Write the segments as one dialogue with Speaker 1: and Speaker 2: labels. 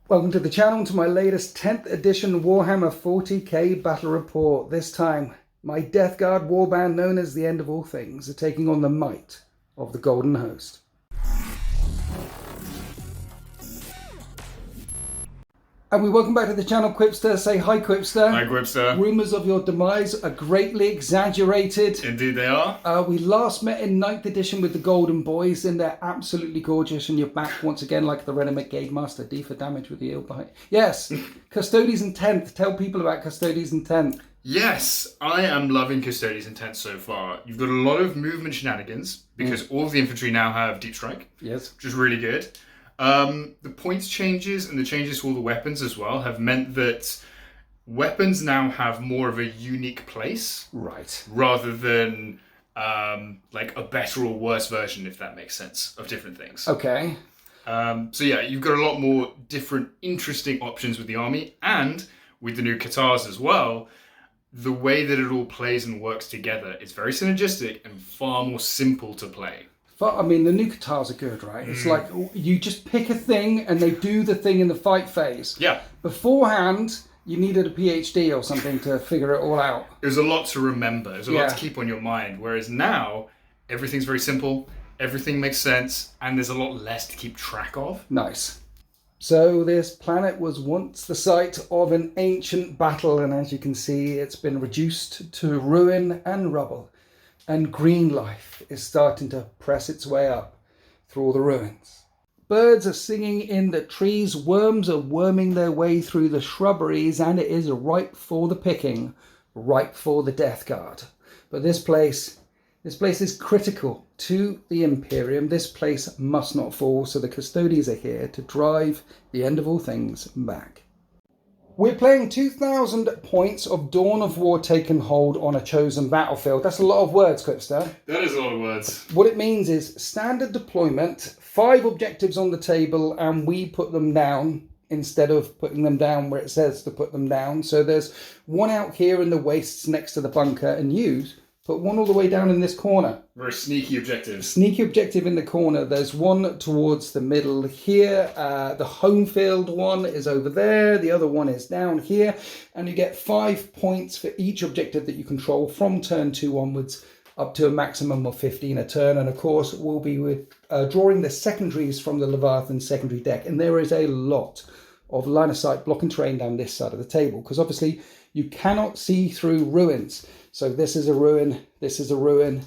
Speaker 1: Welcome to the channel, to my latest 10th edition Warhammer 40k battle report. This time, my Death Guard warband, known as the End of All Things, are taking on the might of the Golden Host. And we welcome back to the channel, Quipster. Say hi, Quipster.
Speaker 2: Hi, Quipster.
Speaker 1: Rumours of your demise are greatly exaggerated.
Speaker 2: Indeed they are.
Speaker 1: We last met in 9th edition with the Golden Boys, and they're absolutely gorgeous, and you're back once again like the Renegade Gate Master. D for damage with the ill behind. Yes, Custodes and 10th. Tell people about Custodes and 10th.
Speaker 2: Yes, I am loving Custodes and 10th so far. You've got a lot of movement shenanigans, because all of the infantry now have deep strike.
Speaker 1: Yes.
Speaker 2: Which is really good. The points changes and the changes to all the weapons as well have meant that weapons now have more of a unique place.
Speaker 1: Right.
Speaker 2: Rather than like a better or worse version, if that makes sense, of different things.
Speaker 1: Okay.
Speaker 2: So yeah, you've got a lot more different interesting options with the army, and with the new Custodes as well, the way that it all plays and works together is very synergistic and far more simple to play.
Speaker 1: I mean, the new Custodes are good, right? It's like you just pick a thing and they do the thing in the fight phase.
Speaker 2: Yeah.
Speaker 1: Beforehand, you needed a PhD or something to figure it all out.
Speaker 2: There's a lot to remember. There's a lot to keep on your mind. Whereas now, everything's very simple, everything makes sense, and there's a lot less to keep track of.
Speaker 1: Nice. So this planet was once the site of an ancient battle, and as you can see, it's been reduced to ruin and rubble. And green life is starting to press its way up through all the ruins. Birds are singing in the trees, worms are worming their way through the shrubberies, and it is ripe for the picking, ripe for the Death Guard. But this place is critical to the Imperium. This place must not fall, so the Custodes are here to drive the End of All Things back. We're playing 2,000 points of Dawn of War taken hold on a chosen battlefield. That's a lot of words, Quipster.
Speaker 2: That is a lot of words.
Speaker 1: What it means is standard deployment, 5 objectives on the table, and we put them down instead of putting them down where it says to put them down. So there's one out here in the wastes next to the bunker, and you put one all the way down in this corner.
Speaker 2: Very sneaky objective.
Speaker 1: Sneaky objective in the corner. There's one towards the middle here. The home field one is over there. The other one is down here. And you get 5 points for each objective that you control from turn 2 onwards, up to a maximum of 15 a turn. And of course, we'll be drawing the secondaries from the Leviathan secondary deck. And there is a lot of line of sight blocking terrain down this side of the table, because obviously you cannot see through ruins. So this is a ruin, this is a ruin,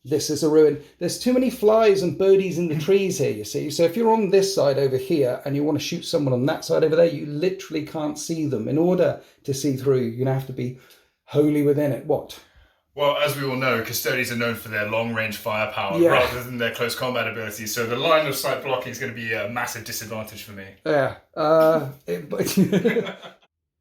Speaker 1: this is a ruin. There's too many flies and birdies in the trees here, you see. So if you're on this side over here and you want to shoot someone on that side over there, you literally can't see them. In order to see through, you're going to have to be wholly within it. What?
Speaker 2: Well, as we all know, Custodes are known for their long-range firepower rather than their close combat abilities, so the line of sight blocking is going to be a massive disadvantage for me.
Speaker 1: Yeah.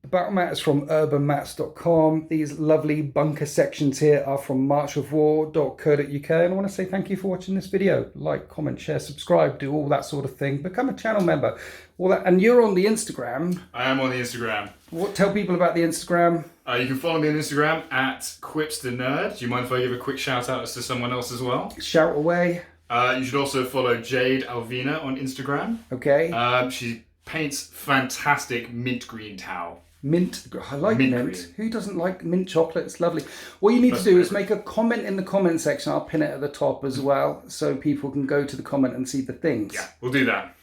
Speaker 1: Battle mat is from urbanmats.com. These lovely bunker sections here are from marchofwar.co.uk. And I want to say thank you for watching this video. Like, comment, share, subscribe, do all that sort of thing. Become a channel member. All that. And you're on the Instagram.
Speaker 2: I am on the Instagram.
Speaker 1: Tell people about the Instagram.
Speaker 2: You can follow me on Instagram at QuipsterNerd. Do you mind if I give a quick shout out to someone else as well?
Speaker 1: Shout away.
Speaker 2: You should also follow Jade Alvina on Instagram.
Speaker 1: Okay.
Speaker 2: She paints fantastic mint green towel.
Speaker 1: Mint. I like mint. Who doesn't like mint chocolate? It's lovely. What you need to do is make a comment in the comment section. I'll pin it at the top as well, so people can go to the comment and see the things.
Speaker 2: Yeah, we'll do that.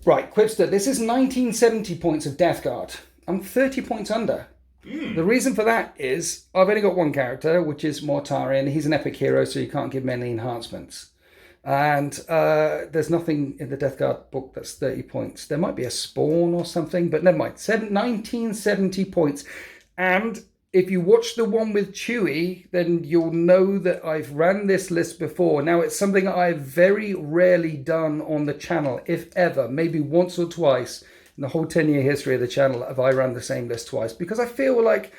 Speaker 1: Right, Quipster, this is 1970 points of Death Guard. I'm 30 points under. The reason for that is I've only got one character, which is Mortarion. He's an epic hero, so you can't give him any enhancements. And there's nothing in the Death Guard book that's 30 points. There might be a spawn or something, but never mind. 1970 points. And if you watch the one with Chewie, then you'll know that I've ran this list before. Now, it's something I've very rarely done on the channel, if ever. Maybe once or twice in the whole 10-year history of the channel have I run the same list twice, because I feel like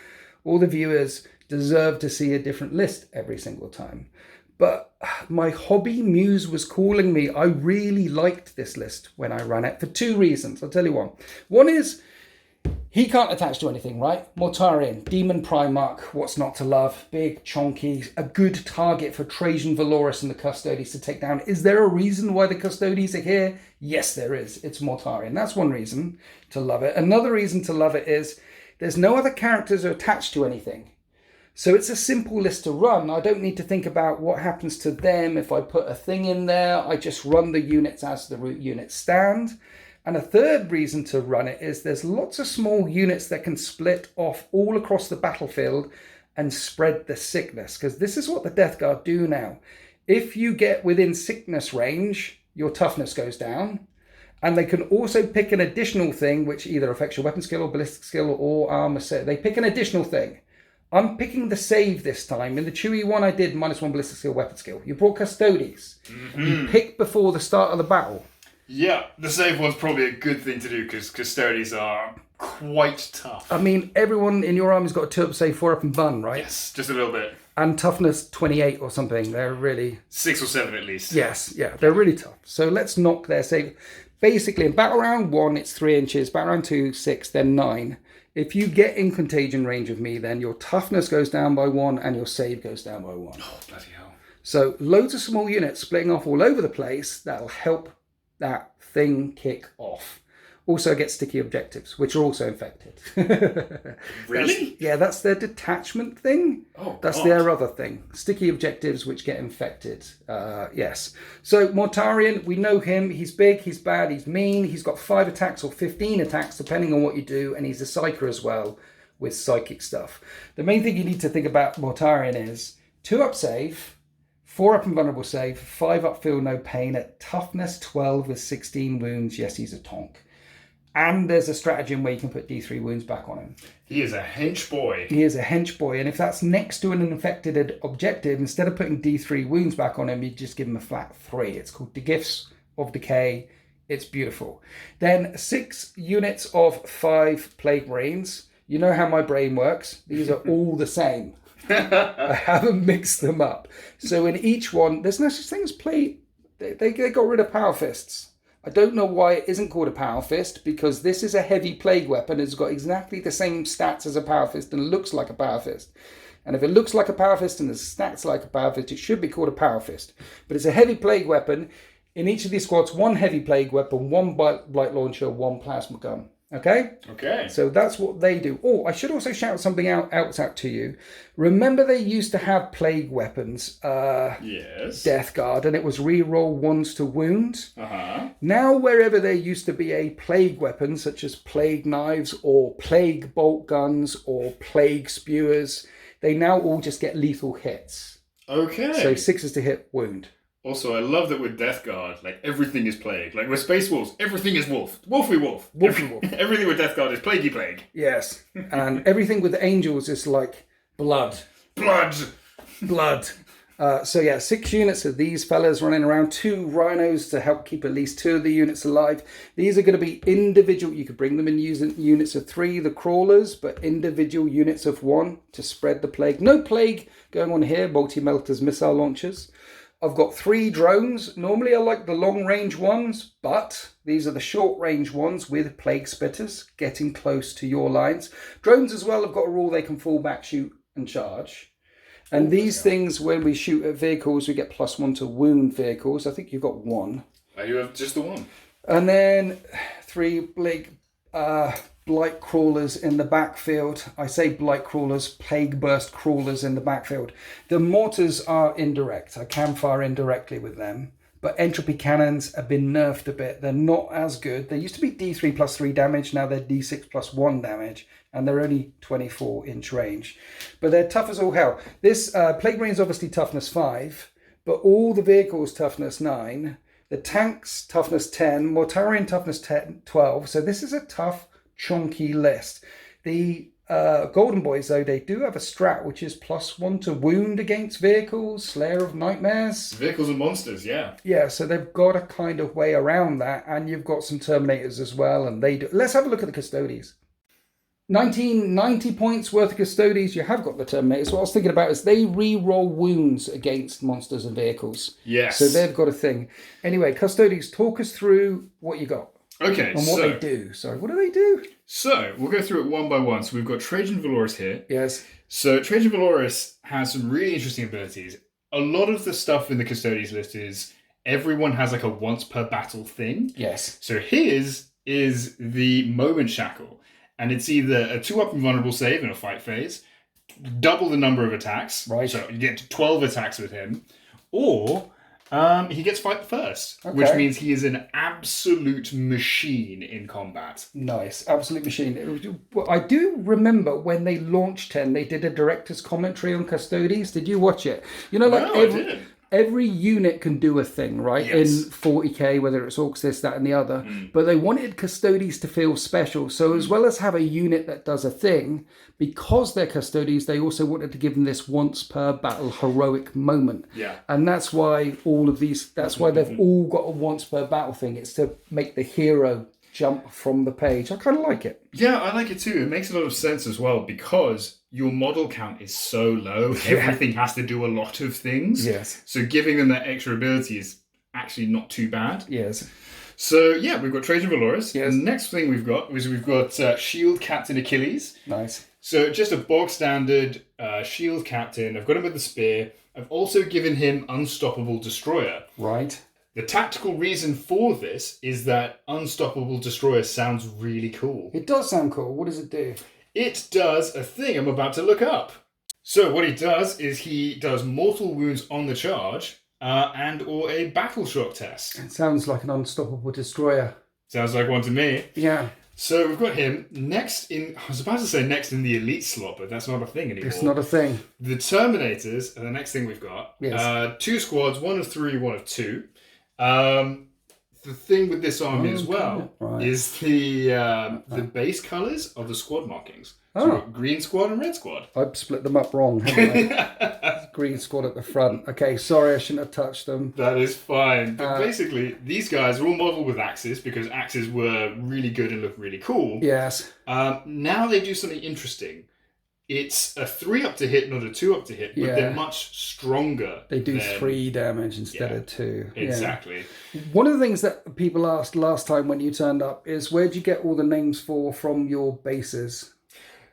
Speaker 1: all the viewers deserve to see a different list every single time. But my hobby muse was calling me. I really liked this list when I ran it for 2 reasons. I'll tell you one. One is He can't attach to anything, right? Mortarion, Demon Primarch, what's not to love? Big, chonky, a good target for Trajan Valoris and the Custodes to take down. Is there a reason why the Custodes are here? Yes, there is. It's Mortarion. That's one reason to love it. Another reason to love it is there's no other characters attached to anything. So it's a simple list to run. I don't need to think about what happens to them if I put a thing in there. I just run the units as the root units stand. And a third reason to run it is there's lots of small units that can split off all across the battlefield and spread the sickness. Because this is what the Death Guard do now. If you get within sickness range, your toughness goes down. And they can also pick an additional thing, which either affects your weapon skill or ballistic skill or armor set. They pick an additional thing. I'm picking the save this time. In the Chewy one, I did -1 ballistic skill, weapon skill. You brought Custodes. You pick before the start of the battle.
Speaker 2: Yeah, the save one's probably a good thing to do because Custodes are quite tough.
Speaker 1: I mean, everyone in your army's got a 2-up save, 4-up and bun, right?
Speaker 2: Yes, just a little bit.
Speaker 1: And toughness 28 or something. They're really...
Speaker 2: 6 or 7 at least.
Speaker 1: Yes, yeah, they're really tough. So let's knock their save. Basically, in battle round 1, it's 3 inches. Battle round 2, 6, then 9. If you get in contagion range of me, then your toughness goes down by 1 and your save goes down by 1.
Speaker 2: Oh, bloody hell.
Speaker 1: So loads of small units splitting off all over the place. That'll help that thing kick off. Also get sticky objectives, which are also infected.
Speaker 2: Really?
Speaker 1: That's their detachment thing.
Speaker 2: Oh,
Speaker 1: that's
Speaker 2: God.
Speaker 1: their other thing. Sticky objectives which get infected. Yes. So Mortarion, we know him. He's big, he's bad, he's mean. He's got 5 attacks or 15 attacks, depending on what you do. And he's a psyker as well with psychic stuff. The main thing you need to think about Mortarion is 2-up save, 4-up invulnerable save, 5-up feel no pain at toughness 12 with 16 wounds. Yes, he's a tonk. And there's a stratagem where you can put D3 wounds back on him.
Speaker 2: He is a hench boy.
Speaker 1: He is a hench boy. And if that's next to an infected objective, instead of putting D3 wounds back on him, you just give him a flat 3. It's called the Gifts of Decay. It's beautiful. Then 6 units of 5 Plague Marines. You know how my brain works. These are all the same. I haven't mixed them up. So in each one, there's no such thing as plague. They got rid of Power Fists. I don't know why it isn't called a Power Fist, because this is a heavy plague weapon. It's got exactly the same stats as a Power Fist and looks like a Power Fist. And if it looks like a Power Fist and the stats like a Power Fist, it should be called a Power Fist. But it's a heavy plague weapon. In each of these squads, 1 heavy plague weapon, 1 blight launcher, 1 plasma gun. Okay?
Speaker 2: Okay.
Speaker 1: So that's what they do. Oh, I should also shout something out to you. Remember they used to have plague weapons,
Speaker 2: Yes.
Speaker 1: Death Guard, and it was reroll 1s to wound.
Speaker 2: Uh-huh.
Speaker 1: Now, wherever there used to be a plague weapon, such as plague knives or plague bolt guns or plague spewers, they now all just get lethal hits.
Speaker 2: Okay.
Speaker 1: So 6s to hit, wound.
Speaker 2: Also, I love that with Death Guard, like, everything is plague. Like, with Space Wolves, everything is wolf. Wolfy wolf.
Speaker 1: Wolfy wolf.
Speaker 2: Everything with Death Guard is plaguey plague.
Speaker 1: Yes. And everything with angels is like blood.
Speaker 2: Blood.
Speaker 1: Blood. So yeah, 6 units of these fellas running around, 2 rhinos to help keep at least 2 of the units alive. These are going to be individual. You could bring them in using units of 3, the crawlers, but individual units of 1 to spread the plague. No plague going on here. Multi-melters, missile launchers. I've got 3 drones. Normally I like the long range ones, but these are the short range ones with plague spitters getting close to your lines. Drones as well have got a rule they can fall back, shoot and charge. And these things, when we shoot at vehicles, we get +1 to wound vehicles. I think you've got 1.
Speaker 2: I do have just the 1.
Speaker 1: And then 3 blight crawlers in the backfield. I say blight crawlers, plague burst crawlers in the backfield. The mortars are indirect. I can fire indirectly with them. But entropy cannons have been nerfed a bit. They're not as good. They used to be D3 plus 3 damage. Now they're D6 plus 1 damage. And they're only 24-inch range. But they're tough as all hell. This Plague Marine is obviously toughness 5. But all the vehicles toughness 9. The tanks toughness 10. Mortarion toughness 12. So this is a tough, chunky list. The Golden Boys, though, they do have a strat which is +1 to wound against vehicles, Slayer of Nightmares.
Speaker 2: Vehicles and monsters, yeah.
Speaker 1: Yeah, so they've got a kind of way around that, and you've got some Terminators as well, and they do. Let's have a look at the Custodes. 1990 points worth of Custodes. You have got the Terminators. What I was thinking about is they re-roll wounds against monsters and vehicles.
Speaker 2: Yes.
Speaker 1: So they've got a thing. Anyway, Custodes, talk us through what you got.
Speaker 2: Okay,
Speaker 1: And what they do. Sorry, what do they do?
Speaker 2: So we'll go through it one by one. So we've got Trajan Valoris here.
Speaker 1: Yes.
Speaker 2: So Trajan Valoris has some really interesting abilities. A lot of the stuff in the Custodes list is everyone has like a once per battle thing.
Speaker 1: Yes.
Speaker 2: So his is the Moment Shackle. And it's either a 2-up invulnerable save in a fight phase, double the number of attacks.
Speaker 1: Right.
Speaker 2: So you get 12 attacks with him. Or he gets fight first,
Speaker 1: Okay.
Speaker 2: which means he is an absolute machine in combat.
Speaker 1: Nice. Absolute machine. I do remember when they launched 10, they did a director's commentary on Custodes. Did you watch it? You know, like
Speaker 2: No, I didn't.
Speaker 1: every unit can do a thing, right?
Speaker 2: Yes.
Speaker 1: In 40k, whether it's Orcs, this, that, and the other. But they wanted Custodes to feel special. So as well as have a unit that does a thing, because they're Custodes, they also wanted to give them this once per battle heroic moment.
Speaker 2: Yeah.
Speaker 1: And that's why that's why they've all got a once per battle thing. It's to make the hero jump from the page. I kind of like it.
Speaker 2: Yeah, I like it too. It makes a lot of sense as well because your model count is so low. Everything has to do a lot of things.
Speaker 1: Yes.
Speaker 2: So giving them that extra ability is actually not too bad.
Speaker 1: Yes.
Speaker 2: So yeah, we've got Trajan Valoris.
Speaker 1: Yes.
Speaker 2: The next thing we've got Shield Captain Achilles.
Speaker 1: Nice.
Speaker 2: So just a bog standard Shield Captain. I've got him with the spear. I've also given him Unstoppable Destroyer.
Speaker 1: Right.
Speaker 2: The tactical reason for this is that Unstoppable Destroyer sounds really cool.
Speaker 1: It does sound cool. What does it do?
Speaker 2: It does a thing I'm about to look up. So what he does is he does mortal wounds on the charge and or a battle shock test.
Speaker 1: It sounds like an unstoppable destroyer.
Speaker 2: Sounds like one to me.
Speaker 1: Yeah.
Speaker 2: So we've got him next in, I was about to say next in the elite slot, but that's not a thing anymore.
Speaker 1: It's not a thing.
Speaker 2: The Terminators are the next thing we've got.
Speaker 1: Yes.
Speaker 2: 2 squads, 1 of 3, 1 of 2. The thing with this army as well is the base colours of the squad markings. So we've got green squad and red squad.
Speaker 1: I've split them up wrong, haven't I? Green squad at the front. Okay, sorry, I shouldn't have touched them.
Speaker 2: That is fine. But basically, these guys are all modelled with axes because axes were really good and look really cool.
Speaker 1: Yes.
Speaker 2: Now they do something interesting. It's a 3-up to hit, not a 2-up to hit, but they're much stronger.
Speaker 1: They do 3 damage instead of 2.
Speaker 2: Exactly.
Speaker 1: Yeah. One of the things that people asked last time when you turned up is where'd you get all the names from your bases?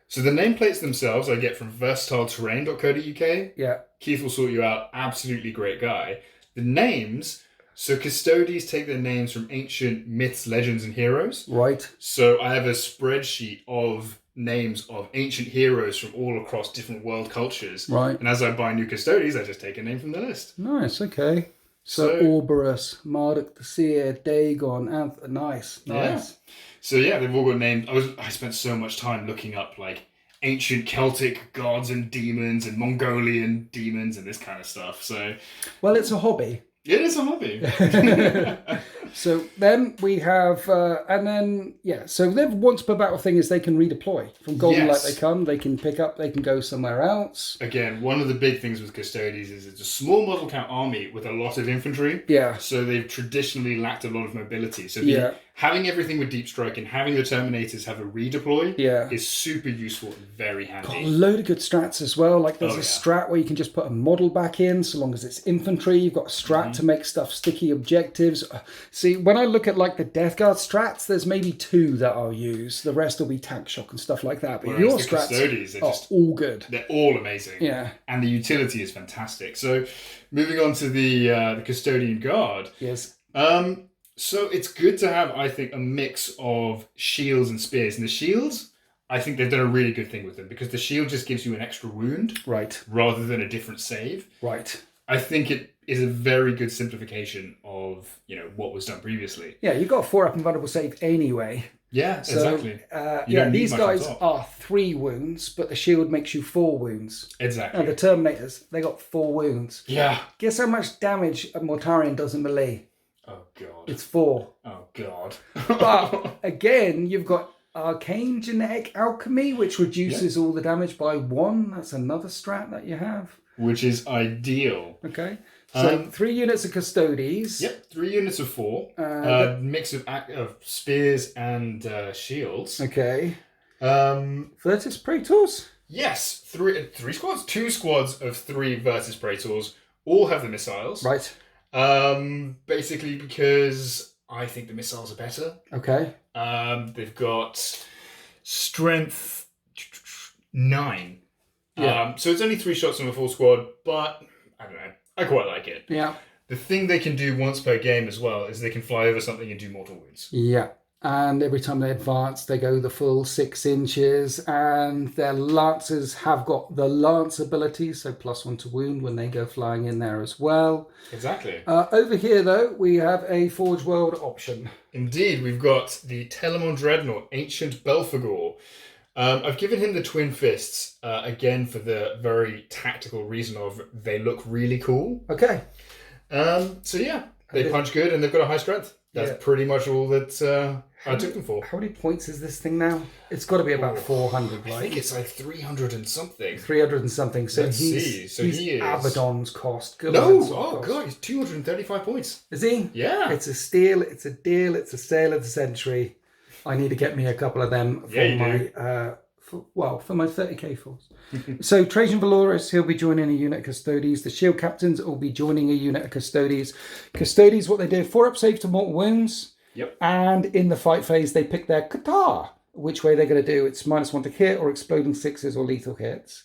Speaker 2: So the nameplates themselves I get from versatileterrain.co.uk.
Speaker 1: Yeah.
Speaker 2: Keith will sort you out. Absolutely great guy. The names, so Custodes take their names from ancient myths, legends, and heroes.
Speaker 1: Right.
Speaker 2: So I have a spreadsheet of names of ancient heroes from all across different world cultures.
Speaker 1: Right.
Speaker 2: And as I buy new Custodes, I just take a name from the list.
Speaker 1: Nice, okay. So Orberus, Marduk the Seer, Dagon, nice.
Speaker 2: Yeah. So yeah, they've all got names. I spent so much time looking up like ancient Celtic gods and demons and Mongolian demons and this kind of stuff. So,
Speaker 1: well, it's a hobby.
Speaker 2: It is a hobby.
Speaker 1: So then we have, so their once per battle thing is they can redeploy. From Golden Light they come, they can pick up, they can go somewhere else.
Speaker 2: Again, one of the big things with Custodes is it's a small model count army with a lot of infantry.
Speaker 1: Yeah.
Speaker 2: So they've traditionally lacked a lot of mobility. So having everything with deep strike and having the Terminators have a redeploy is super useful and very handy.
Speaker 1: Got a load of good strats as well. Like there's a strat where you can just put a model back in so long as it's infantry. You've got a strat to make stuff sticky objectives. See, when I look at like the Death Guard strats, there's maybe 2 that I'll use. The rest will be tank shock and stuff like that. But your strats
Speaker 2: Custodes,
Speaker 1: are all good.
Speaker 2: They're all amazing.
Speaker 1: Yeah.
Speaker 2: And the utility is fantastic. So moving on to the Custodian Guard.
Speaker 1: Yes.
Speaker 2: So it's good to have, I think, a mix of shields and spears. And the shields, I think they've done a really good thing with them because the shield just gives you an extra wound.
Speaker 1: Right.
Speaker 2: Rather than a different save.
Speaker 1: Right.
Speaker 2: I think it is a very good simplification of, what was done previously.
Speaker 1: Yeah, you've got a 4-up invulnerable save anyway.
Speaker 2: Yeah, exactly.
Speaker 1: These guys are 3 wounds, but the shield makes you 4 wounds.
Speaker 2: Exactly.
Speaker 1: And the Terminators, they got 4 wounds.
Speaker 2: Yeah.
Speaker 1: Guess how much damage a Mortarion does in melee?
Speaker 2: Oh, God.
Speaker 1: It's 4.
Speaker 2: Oh, God.
Speaker 1: But, again, you've got Arcane Genetic Alchemy, which reduces all the damage by 1. That's another strat that you have.
Speaker 2: Which is ideal.
Speaker 1: Okay. So 3 units of Custodes.
Speaker 2: Yep, 3 units of 4. Mix of spears and shields.
Speaker 1: Okay.
Speaker 2: Virtus
Speaker 1: Praetors?
Speaker 2: Yes, 3 squads. 2 squads of 3 Virtus Praetors all have the missiles.
Speaker 1: Right.
Speaker 2: Basically because I think the missiles are better.
Speaker 1: Okay.
Speaker 2: They've got strength 9.
Speaker 1: Yeah.
Speaker 2: So it's only 3 shots on a full squad, but I don't know. I quite like it.
Speaker 1: Yeah.
Speaker 2: The thing they can do once per game as well is they can fly over something and do mortal wounds.
Speaker 1: Yeah. And every time they advance, they go the full 6 inches. And their lancers have got the lance ability, so +1 to wound when they go flying in there as well.
Speaker 2: Exactly.
Speaker 1: Over here, though, we have a Forge World option.
Speaker 2: Indeed, we've got the Telemon Dreadnought, Ancient Belphegor. I've given him the Twin Fists, again, for the very tactical reason of they look really cool.
Speaker 1: Okay.
Speaker 2: So yeah, they punch good and they've got a high strength. That's pretty much all that I took them for.
Speaker 1: How many points is this thing now? It's got to be about 400, right?
Speaker 2: I think it's like 300 and something.
Speaker 1: 300 and something. So
Speaker 2: Let's see. So he is
Speaker 1: Abaddon's cost.
Speaker 2: God, he's 235 points.
Speaker 1: Is he?
Speaker 2: Yeah.
Speaker 1: It's a steal, it's a deal, it's a sale of the century. I need to get me a couple of them for my 30k force. So Trajan Valoris, he'll be joining a unit of Custodes. The Shield Captains will be joining a unit of Custodes. Custodes, what they do, 4-up save to mortal wounds.
Speaker 2: Yep.
Speaker 1: And in the fight phase, they pick their Qatar. Which way they're going to do. It's -1 to hit or exploding 6s or lethal hits.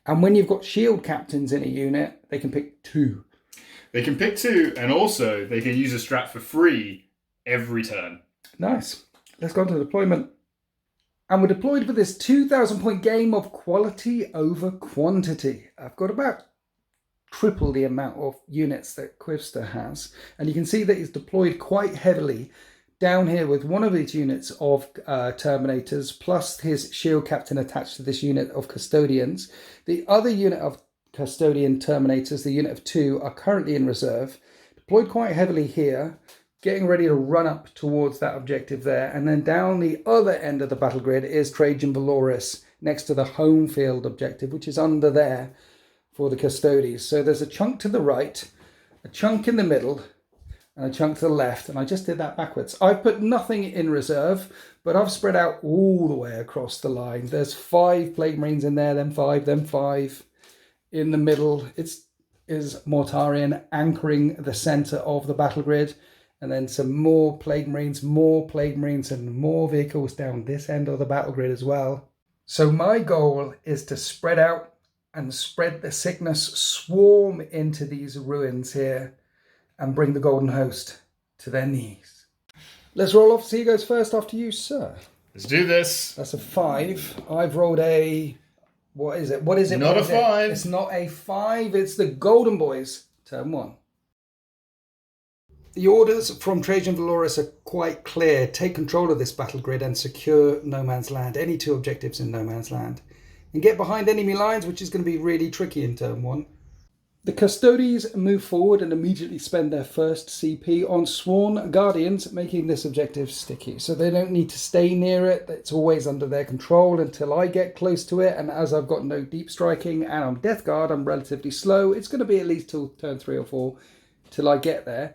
Speaker 1: And when you've got Shield Captains in a unit, they can pick 2.
Speaker 2: They can pick 2, and also they can use a strat for free every turn.
Speaker 1: Nice. Let's go on to deployment. And we're deployed for this 2,000 point game of quality over quantity. I've got about triple the amount of units that Quivster has. And you can see that he's deployed quite heavily down here with one of his units of Terminators, plus his Shield Captain attached to this unit of Custodians. The other unit of Custodian Terminators, the unit of 2, are currently in reserve. Deployed quite heavily here, getting ready to run up towards that objective there. And then down the other end of the battle grid is Trajan Valoris, next to the home field objective, which is under there for the Custodes. So there's a chunk to the right, a chunk in the middle, and a chunk to the left. And I just did that backwards. I've put nothing in reserve, but I've spread out all the way across the line. There's 5 Plague Marines in there, then 5, then 5. In the middle, is Mortarion anchoring the center of the battle grid. And then some more Plague Marines, and more vehicles down this end of the battle grid as well. So my goal is to spread out and spread the sickness, swarm into these ruins here, and bring the Golden Host to their knees. Let's roll off. See who goes first after you, sir.
Speaker 2: Let's do this.
Speaker 1: That's a 5. I've rolled a... What is it?
Speaker 2: Not a 5.
Speaker 1: It's not a 5. It's the Golden Boys. Turn 1. The orders from Trajan Valoris are quite clear. Take control of this battle grid and secure No Man's Land. Any 2 objectives in No Man's Land. And get behind enemy lines, which is going to be really tricky in turn 1. The Custodes move forward and immediately spend their first CP on Sworn Guardians, making this objective sticky. So they don't need to stay near it. It's always under their control until I get close to it. And as I've got no deep striking and I'm Death Guard, I'm relatively slow. It's going to be at least till turn 3 or 4 till I get there.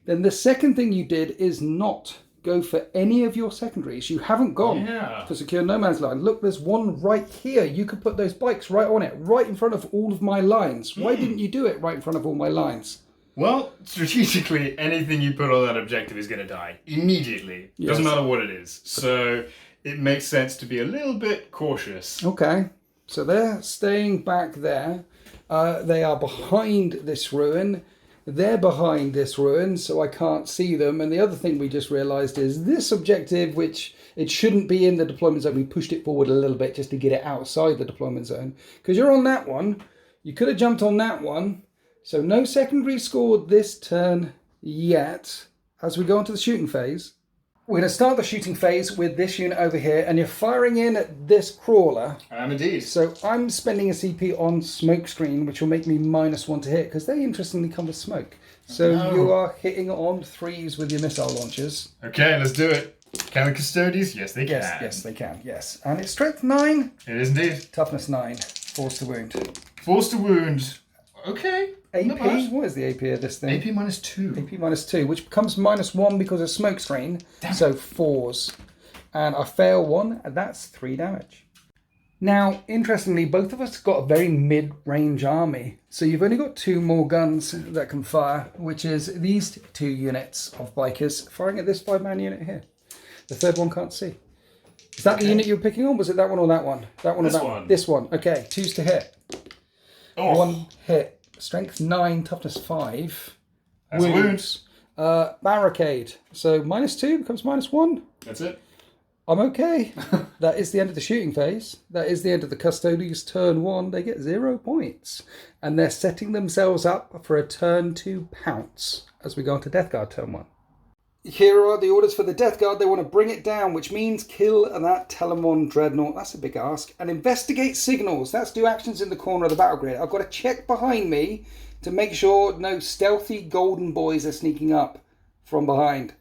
Speaker 1: Then the second thing you did is not go for any of your secondaries. You haven't gone for secure No Man's Land. Look, there's one right here. You could put those bikes right on it, right in front of all of my lines. Why didn't you do it right in front of all my lines?
Speaker 2: Well, strategically, anything you put on that objective is going to die immediately. Yes. Doesn't matter what it is. So it makes sense to be a little bit cautious.
Speaker 1: Okay, so they're staying back there. They are behind this ruin. They're behind this ruin, so I can't see them. And the other thing we just realised is this objective, which it shouldn't be in the deployment zone. We pushed it forward a little bit just to get it outside the deployment zone. Because you're on that one. You could have jumped on that one. So no secondary scored this turn yet. As we go on to the shooting phase, we're going to start the shooting phase with this unit over here, and you're firing in at this crawler.
Speaker 2: I am indeed.
Speaker 1: So I'm spending a CP on Smokescreen, which will make me -1 to hit, because they interestingly come with smoke. So you are hitting on 3s with your missile launchers.
Speaker 2: Okay, let's do it. Can the Custodes? Yes, they can.
Speaker 1: Yes, they can, yes. And it's strength 9.
Speaker 2: It is indeed.
Speaker 1: Toughness 9. Force to wound.
Speaker 2: Force to wound. Okay.
Speaker 1: AP? What is the AP of this thing?
Speaker 2: AP -2.
Speaker 1: AP -2, which becomes -1 because of Smokescreen. So 4s. And I fail 1, and that's 3 damage. Now, interestingly, both of us got a very mid-range army. So you've only got 2 more guns that can fire, which is these 2 units of bikers firing at this 5-man unit here. The third one can't see. Is that the unit you were picking on? Was it that one or that one? That one or that one? This one. Okay, 2's to hit. Oh. 1 hit. Strength 9, toughness 5.
Speaker 2: That's wounds.
Speaker 1: Barricade. So -2 becomes -1.
Speaker 2: That's it.
Speaker 1: I'm okay. That is the end of the shooting phase. That is the end of the Custodes turn 1. They get 0 points. And they're setting themselves up for a turn 2 pounce as we go into Death Guard turn 1. Here are the orders for the Death Guard. They want to bring it down, which means kill that Telemon Dreadnought. That's a big ask. And investigate signals. That's do actions in the corner of the battle grid. I've got to check behind me to make sure no stealthy golden boys are sneaking up from behind.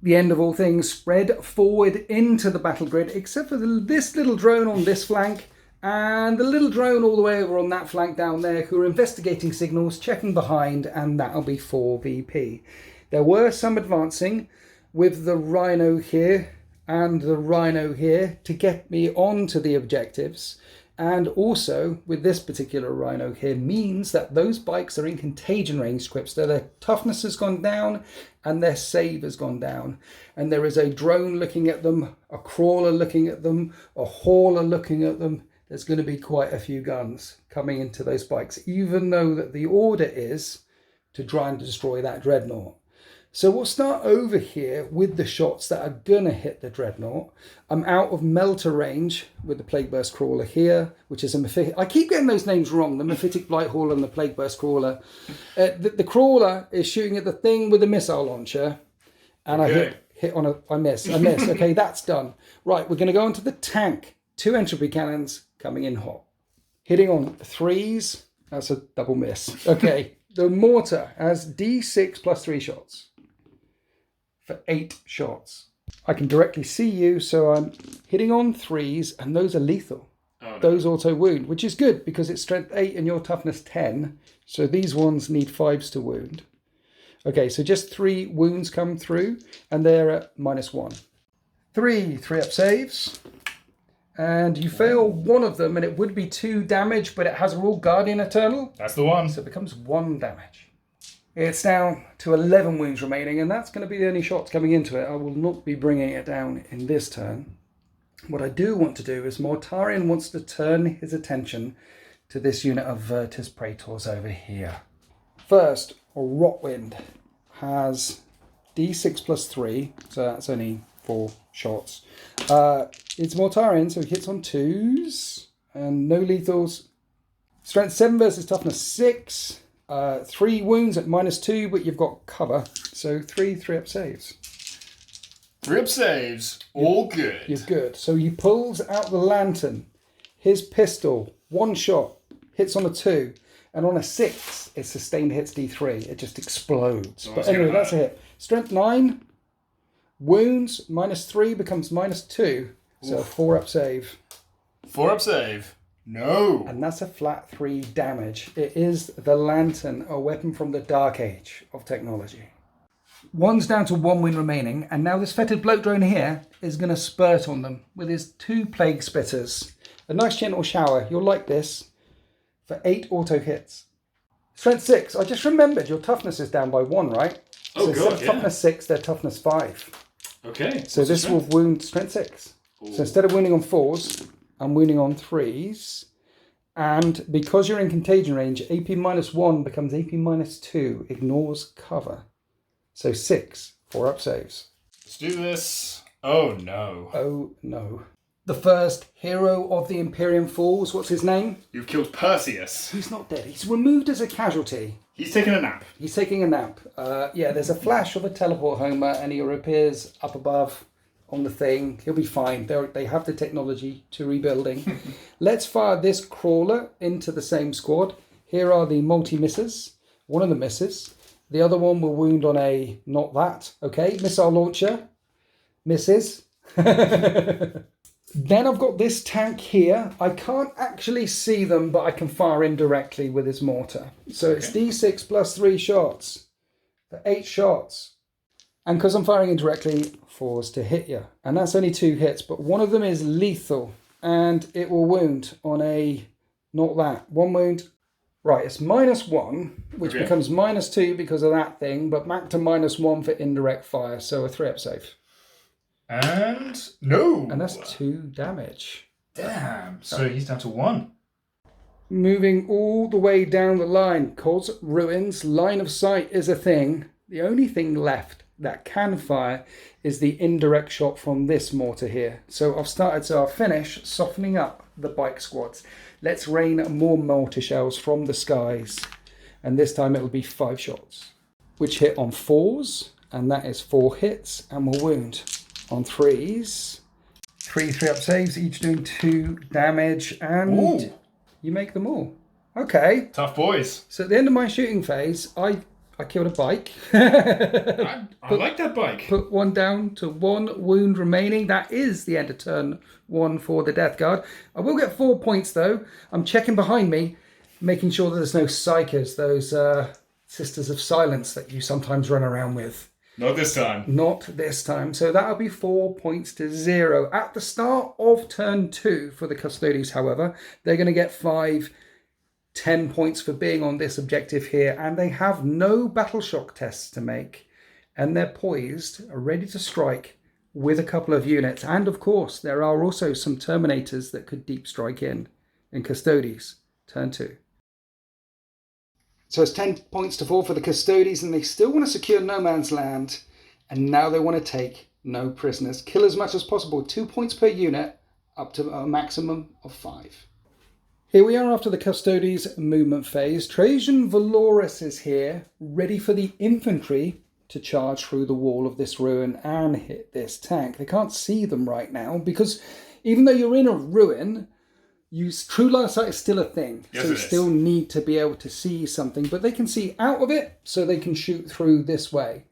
Speaker 1: The end of all things, spread forward into the battle grid, except for this little drone on this flank and the little drone all the way over on that flank down there who are investigating signals, checking behind, and that'll be 4 VP. There were some advancing with the Rhino here and the Rhino here to get me onto the objectives. And also, with this particular Rhino here, means that those bikes are in contagion range, Quipster. Their toughness has gone down and their save has gone down. And there is a drone looking at them, a crawler looking at them, a hauler looking at them. There's going to be quite a few guns coming into those bikes, even though that the order is to try and destroy that Dreadnought. So we'll start over here with the shots that are going to hit the Dreadnought. I'm out of melter range with the Plague Burst Crawler here, which is a Mephitic. I keep getting those names wrong, the Mephitic Blight Hauler and the Plague Burst Crawler. The Crawler is shooting at the thing with the missile launcher, and I hit on I miss. Okay, that's done. Right, we're going to go into the tank. 2 entropy cannons coming in hot. Hitting on 3s, that's a double miss. Okay, the mortar has D6 plus 3 shots. For 8 shots. I can directly see you, so I'm hitting on 3s, and those are lethal. Oh, no. Those auto wound, which is good because it's strength 8 and your toughness 10. So these ones need 5s to wound. Okay, so just 3 wounds come through, and they're at -1. 3 up saves. And you fail one of them, and it would be 2 damage, but it has a Royal Guardian Eternal.
Speaker 2: That's the one.
Speaker 1: So it becomes 1 damage. It's down to 11 wounds remaining, and that's going to be the only shots coming into it. I will not be bringing it down in this turn. What I do want to do is Mortarion wants to turn his attention to this unit of Virtus Praetors over here. First, Rotwind has D6 plus 3, so that's only 4 shots. It's Mortarion, so he hits on 2s, and no lethals. Strength 7 versus toughness 6. 3 wounds at -2, but you've got cover. So 3 up saves.
Speaker 2: 3 up saves. All good.
Speaker 1: You're good. So he pulls out the lantern. His pistol, 1 shot, hits on a 2. And on a 6, it sustained hits D3. It just explodes. But anyway, that's a hit. Strength 9. Wounds, -3 becomes -2. So a 4 up save.
Speaker 2: 4 up save. No.
Speaker 1: And that's a flat 3 damage. It is the Lantern, a weapon from the Dark Age of technology. 1's down to 1 win remaining, and now this fetid bloke drone here is going to spurt on them with his 2 Plague Spitters. A nice gentle shower. You'll like this. For 8 auto hits. Strength 6. I just remembered your toughness is down by 1, right?
Speaker 2: Oh,
Speaker 1: so
Speaker 2: God, yeah.
Speaker 1: Toughness 6, they're toughness 5.
Speaker 2: Okay.
Speaker 1: So this will wound strength 6. Ooh. So instead of wounding on 4s, I'm wounding on 3s. And because you're in contagion range, AP -1 becomes AP -2. Ignores cover. So 6, 4 up saves.
Speaker 2: Let's do this. Oh no.
Speaker 1: Oh no. The first hero of the Imperium falls. What's his name?
Speaker 2: You've killed Perseus.
Speaker 1: He's not dead. He's removed as a casualty.
Speaker 2: He's taking a nap.
Speaker 1: He's taking a nap. Yeah, there's a flash of a teleport Homer, and he appears up above on the thing. He'll be fine. They have the technology to rebuilding. Let's fire this crawler into the same squad. Here are the multi-misses. One of the misses. The other one will wound on a not that. Okay, missile launcher. Misses. Then I've got this tank here. I can't actually see them, but I can fire indirectly with his mortar. So it's D6 plus 3 shots. For 8 shots. And because I'm firing indirectly, 4s to hit you. And that's only 2 hits, but one of them is lethal. and it will wound on a, not that, 1 wound. Right, it's -1, which becomes -2 because of that thing, but back to -1 for indirect fire, so a 3-up save.
Speaker 2: And no!
Speaker 1: And that's 2 damage.
Speaker 2: Damn, so he's down to 1.
Speaker 1: Moving all the way down the line, cause ruins, line of sight is a thing. The only thing left that can fire is the indirect shot from this mortar here. So I'll finish softening up the bike squads. Let's rain more mortar shells from the skies. And this time it'll be 5 shots, which hit on 4s, and that is 4 hits, and will wound on 3s. 3-up saves, each doing 2 damage, and
Speaker 2: Ooh.
Speaker 1: You make them all. Okay.
Speaker 2: Tough boys.
Speaker 1: So at the end of my shooting phase, I killed a bike.
Speaker 2: I like that bike.
Speaker 1: Put 1 down to 1 wound remaining. That is the end of turn 1 for the Death Guard. I will get 4 points though. I'm checking behind me, making sure that there's no psychers, those Sisters of Silence that you sometimes run around with.
Speaker 2: Not this time.
Speaker 1: Not this time. So that'll be 4 points to 0. At the start of turn 2 for the Custodes, however, they're going to get 10 points for being on this objective here, and they have no battle shock tests to make, and they're poised, ready to strike with a couple of units. And of course, there are also some Terminators that could deep strike in Custodes, turn 2. So it's 10 points to 4 for the Custodes, and they still want to secure no man's land, and now they want to take no prisoners. Kill as much as possible, 2 points per unit, up to a maximum of 5. Here we are after the Custodes movement phase. Trajan Valoris is here, ready for the infantry to charge through the wall of this ruin and hit this tank. They can't see them right now because even though you're in a ruin, true line of sight is still a thing.
Speaker 2: Yes,
Speaker 1: so you still need to be able to see something, but they can see out of it so they can shoot through this way.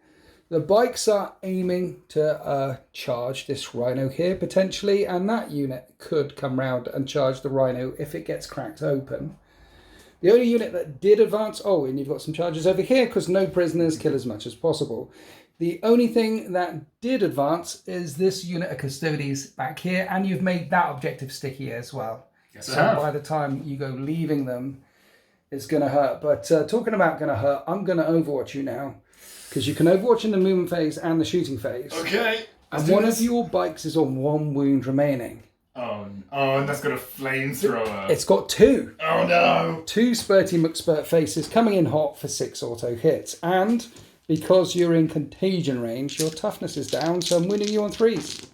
Speaker 1: The bikes are aiming to charge this rhino here, potentially, and that unit could come round and charge the rhino if it gets cracked open. The only unit that did advance... Oh, and you've got some charges over here, because no prisoners, kill as much as possible. The only thing that did advance is this unit of Custodes back here, and you've made that objective sticky as well.
Speaker 2: Yes,
Speaker 1: so by the time you go leaving them, it's going to hurt. But talking about going to hurt, I'm going to overwatch you now. Because you can overwatch in the movement phase and the shooting phase.
Speaker 2: Okay.
Speaker 1: And one of your bikes is on 1 wound remaining.
Speaker 2: Oh, and that's got a flamethrower.
Speaker 1: It's got 2.
Speaker 2: Oh no.
Speaker 1: 2 Spurty McSpurt faces coming in hot for 6 auto hits. And because you're in contagion range, your toughness is down, so I'm winning you on 3s.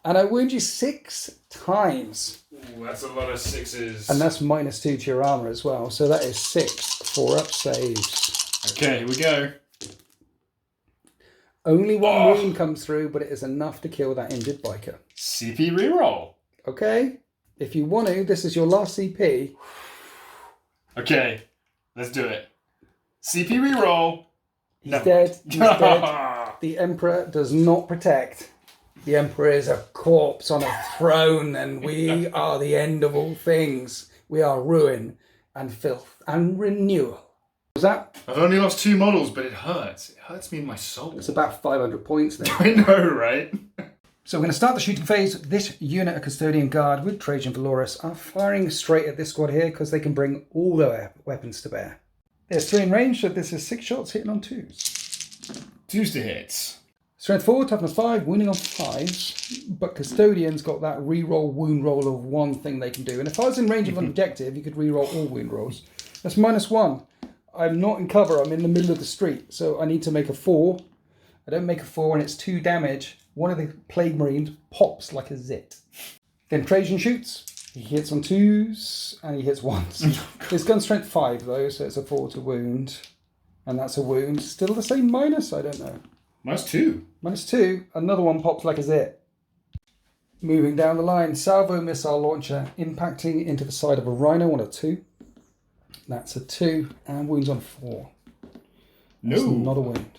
Speaker 1: And I wound you 6 times.
Speaker 2: Ooh, that's a lot of 6s.
Speaker 1: And that's -2 to your armor as well. So that is 6 4-up saves.
Speaker 2: Okay, here we go.
Speaker 1: Only 1 wound comes through, but it is enough to kill that injured biker.
Speaker 2: CP reroll.
Speaker 1: Okay. If you want to, this is your last CP.
Speaker 2: Okay, let's do it. CP reroll.
Speaker 1: He's dead. He's dead. The Emperor does not protect. The Emperor is a corpse on a throne, and we are the end of all things. We are ruin and filth and renewal. Was that?
Speaker 2: I've only lost 2 models, but it hurts. It hurts me in my soul.
Speaker 1: It's about 500 points there.
Speaker 2: I know, right?
Speaker 1: So we're going to start the shooting phase. This unit of Custodian Guard with Trajan Valoris are firing straight at this squad here because they can bring all their weapons to bear. There's 3 in range, so this is 6 shots hitting on 2s.
Speaker 2: 2s to hits.
Speaker 1: Strength 4, toughness 5, wounding on 5s. But Custodian's got that reroll wound roll of 1 thing they can do. And if I was in range of an objective, you could reroll all wound rolls. That's -1. I'm not in cover, I'm in the middle of the street, so I need to make a 4. I don't make a 4 and it's 2 damage. One of the Plague Marines pops like a zit. Then Trajan shoots. He hits on 2s and he hits once. His gun strength 5 though, so it's a 4 to wound. And that's a wound. Still the same minus? I don't know.
Speaker 2: -2.
Speaker 1: -2. Another one pops like a zit. Moving down the line, salvo missile launcher impacting into the side of a rhino on a 2. That's a 2, and wounds on 4. That's not a wound.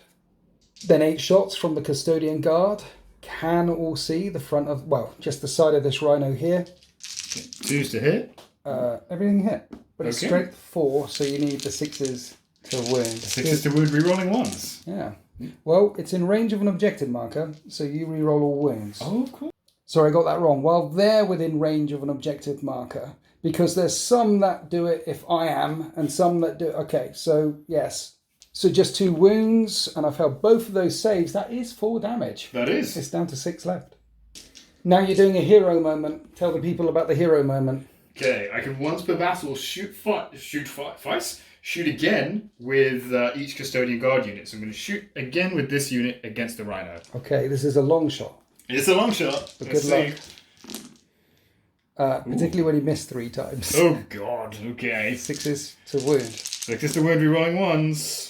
Speaker 1: Then 8 shots from the Custodian Guard. Can all see the front of, well, just the side of this rhino here.
Speaker 2: 2s to hit.
Speaker 1: Everything hit. But it's strength 4, so you need the 6s to wound.
Speaker 2: 6s to wound, rerolling 1s.
Speaker 1: Yeah. Well, it's in range of an objective marker, so you reroll all wounds.
Speaker 2: Oh, of course.
Speaker 1: Sorry, I got that wrong. While they're within range of an objective marker, because there's some that do it if I am, and some that do... Okay, so yes. So just 2 wounds, and I failed both of those saves. That is 4 damage.
Speaker 2: That is.
Speaker 1: It's down to 6 left. Now you're doing a hero moment. Tell the people about the hero moment.
Speaker 2: Okay, I can once per battle shoot again with each Custodian Guard unit. So I'm going to shoot again with this unit against the Rhino.
Speaker 1: Okay, this is a long shot.
Speaker 2: It's a long shot.
Speaker 1: But good luck. Particularly when he missed 3 times.
Speaker 2: Oh god, okay.
Speaker 1: 6s to wound.
Speaker 2: 6s to wound, rerolling 1s.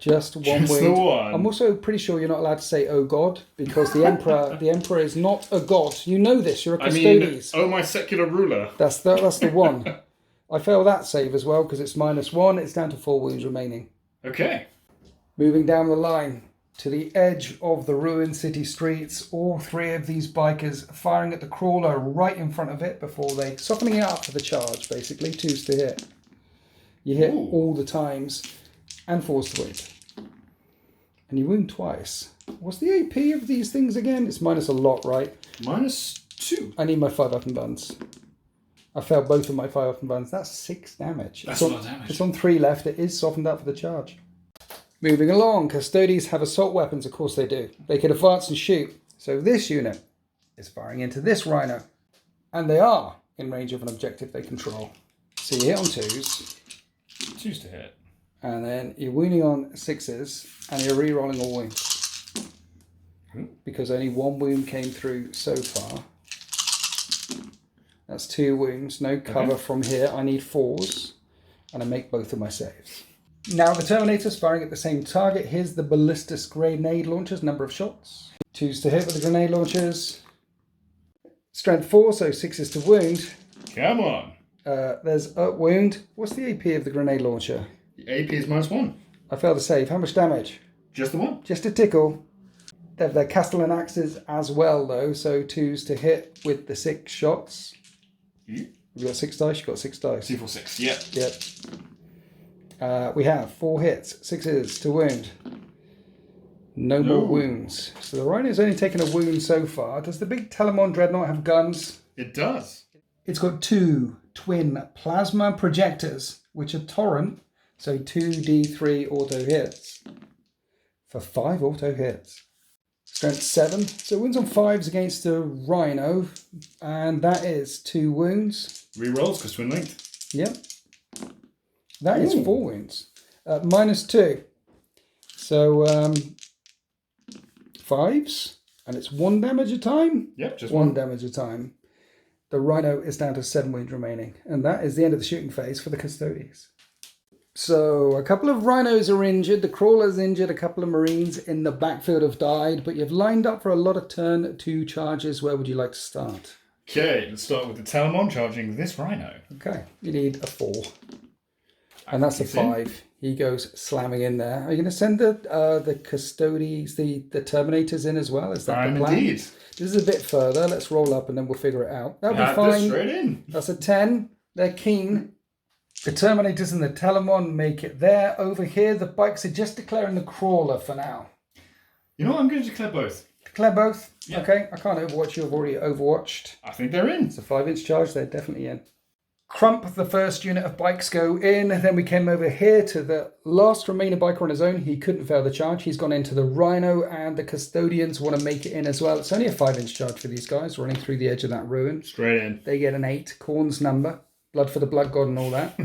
Speaker 1: Just 1
Speaker 2: Just
Speaker 1: wound.
Speaker 2: the 1.
Speaker 1: I'm also pretty sure you're not allowed to say "Oh God" because the emperor is not a god. You know this. You're a Custodes.
Speaker 2: Oh my secular ruler.
Speaker 1: That's the one. I fail that save as well because it's -1. It's down to 4 wounds remaining.
Speaker 2: Okay.
Speaker 1: Moving down the line to the edge of the ruined city streets. All 3 of these bikers firing at the crawler right in front of it before they softening it up for the charge. Basically, 2s to hit. You hit all the times. And 4s to wound. And you wound twice. What's the AP of these things again? It's minus a lot, right?
Speaker 2: -2.
Speaker 1: I need my 5 up and buns. I failed both of my 5 up and buns. That's 6 damage.
Speaker 2: That's a lot of damage.
Speaker 1: It's on 3 left. It is softened up for the charge. Moving along. Custodes have assault weapons. Of course they do. They can advance and shoot. So this unit is firing into this Rhino. And they are in range of an objective they control. So you hit on 2s.
Speaker 2: 2s to hit.
Speaker 1: And then you're wounding on 6s, and you're re-rolling all wounds. Because only 1 wound came through so far. That's 2 wounds, no cover from here. I need 4s, and I make both of my saves. Now the Terminator's firing at the same target. Here's the ballistic grenade launchers, number of shots. 2s to hit with the grenade launchers. Strength 4, so 6s to wound.
Speaker 2: Come on.
Speaker 1: There's a wound. What's the AP of the grenade launcher?
Speaker 2: The AP is -1.
Speaker 1: I failed to save. How much damage?
Speaker 2: Just the 1.
Speaker 1: Just a tickle. They have their Castellan axes as well, though, so 2s to hit with the 6 shots. You've got 6 dice? You've got 6 dice.
Speaker 2: 2, 4, 6, yeah.
Speaker 1: Yep. We have 4 hits, 6s to wound. No more wounds. So the Rhino's only taken a wound so far. Does the big Telemon Dreadnought have guns?
Speaker 2: It does.
Speaker 1: It's got 2 twin plasma projectors, which are torrent. So 2d3 auto hits for 5 auto hits. Strength 7. So wounds on 5s against a Rhino. And that is 2 wounds.
Speaker 2: Rerolls because twin linked.
Speaker 1: Yep. That is 4 wounds. -2. So 5s. And it's 1 damage a time?
Speaker 2: Yep, just
Speaker 1: 1 damage a time. The Rhino is down to 7 wounds remaining. And that is the end of the shooting phase for the Custodes. So a couple of Rhinos are injured, the Crawler's injured, a couple of Marines in the backfield have died, but you've lined up for a lot of turn 2 charges. Where would you like to start?
Speaker 2: Okay, let's start with the Telemon charging this Rhino.
Speaker 1: Okay, you need a 4. And that's a 5. He goes slamming in there. Are you going to send the Custodes, the Terminators in as well? Is that the plan?
Speaker 2: Indeed.
Speaker 1: This is a bit further. Let's roll up and then we'll figure it out. That'll be
Speaker 2: This
Speaker 1: fine.
Speaker 2: straight in.
Speaker 1: That's a 10. They're keen. The Terminators and the Telemon make it there. Over here, the bikes are just declaring the Crawler for now.
Speaker 2: You know what? I'm going to declare both.
Speaker 1: Declare both?
Speaker 2: Yeah.
Speaker 1: Okay, I can't overwatch you. I've already overwatched.
Speaker 2: I think they're in.
Speaker 1: It's a 5-inch charge. They're definitely in. Crump, the first unit of bikes, go in. Then we came over here to the last remaining biker on his own. He couldn't fail the charge. He's gone into the Rhino, and the Custodians want to make it in as well. It's only a 5-inch charge for these guys running through the edge of that ruin.
Speaker 2: Straight in.
Speaker 1: They get an 8. Korn's number. Blood for the blood god and all that.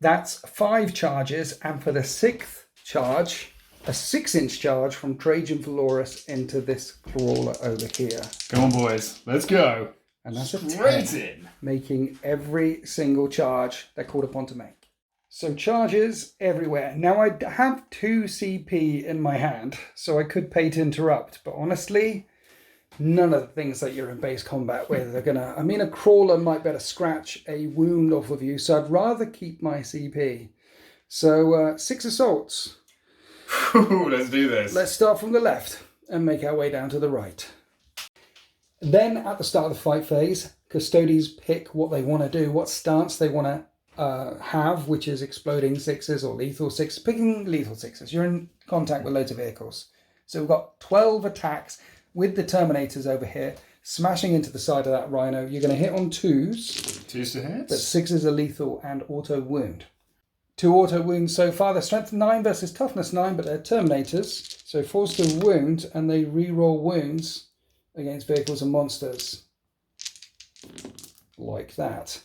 Speaker 1: That's 5 charges. And for the 6th charge, a 6-inch charge from Trajan Valorous into this Crawler over here.
Speaker 2: Come on, boys. Let's go.
Speaker 1: And that's a 10.
Speaker 2: Straight in.
Speaker 1: Making every single charge they're called upon to make. So charges everywhere. Now I have 2 CP in my hand, so I could pay to interrupt, but honestly, none of the things that you're in base combat with are gonna... I mean, a Crawler might better scratch a wound off of you, so I'd rather keep my CP. So 6 assaults.
Speaker 2: Let's do this.
Speaker 1: Let's start from the left and make our way down to the right. Then at the start of the fight phase, Custodes pick what they want to do, what stance they want to have, which is exploding 6s or lethal 6s. Picking lethal 6s, you're in contact with loads of vehicles. So we've got 12 attacks with the Terminators over here. smashing into the side of that rhino. You're going to hit on 2s.
Speaker 2: 2s to hit.
Speaker 1: But 6s are lethal and auto wound. 2 auto wounds so far. They're strength 9 versus toughness 9, but they're terminators. So forced to wound, and they re-roll wounds against vehicles and monsters. Like that.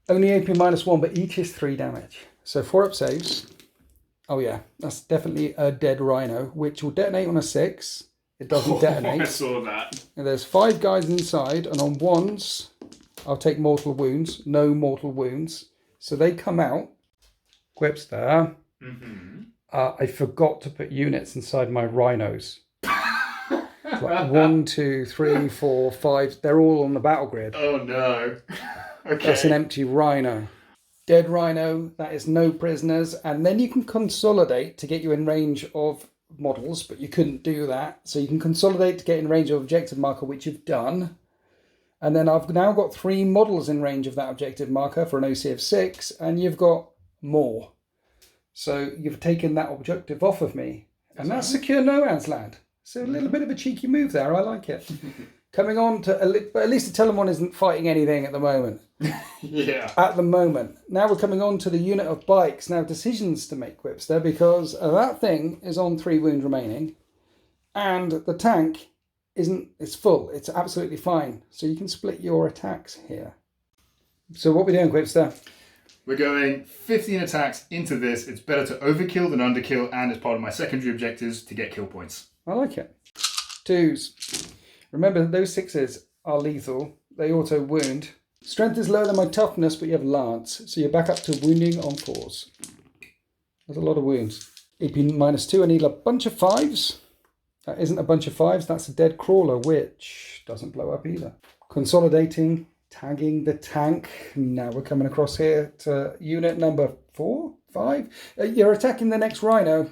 Speaker 1: Only AP -1, but each is 3 damage. So 4 up saves. Oh yeah, that's definitely a dead rhino, which will detonate on a 6. It doesn't detonate.
Speaker 2: I saw that.
Speaker 1: And there's 5 guys inside, and on 1s, I'll take mortal wounds. No mortal wounds. So they come out. Quipster. I forgot to put units inside my rhinos. Like 1, 2, 3, 4, 5. They're all on the battle grid.
Speaker 2: Oh no. Okay.
Speaker 1: That's an empty rhino. Dead rhino, that is no prisoners. And then you can consolidate to get you in range of models, but you couldn't do that. So you can consolidate to get in range of objective marker, which you've done. And then I've now got 3 models in range of that objective marker for an OC of 6, and you've got more. So you've taken that objective off of me. And that's secure no man's land. So a little bit of a cheeky move there. I like it. Coming on to, but at least the Telemon isn't fighting anything at the moment.
Speaker 2: Yeah.
Speaker 1: At the moment. Now we're coming on to the unit of bikes. Now decisions to make, Quipster, because that thing is on 3 wound remaining. And the tank it's full. It's absolutely fine. So you can split your attacks here. So what are we doing, Quipster?
Speaker 2: We're going 15 attacks into this. It's better to overkill than underkill, and as part of my secondary objectives to get kill points.
Speaker 1: I like it. 2s. Remember, those 6s are lethal. They auto wound. Strength is lower than my toughness, but you have lance. So you're back up to wounding on 4s. That's a lot of wounds. AP -2, I need a bunch of 5s. That isn't a bunch of 5s. That's a dead crawler, which doesn't blow up either. Consolidating. Tagging the tank. Now we're coming across here to unit number 4, 5. You're attacking the next rhino.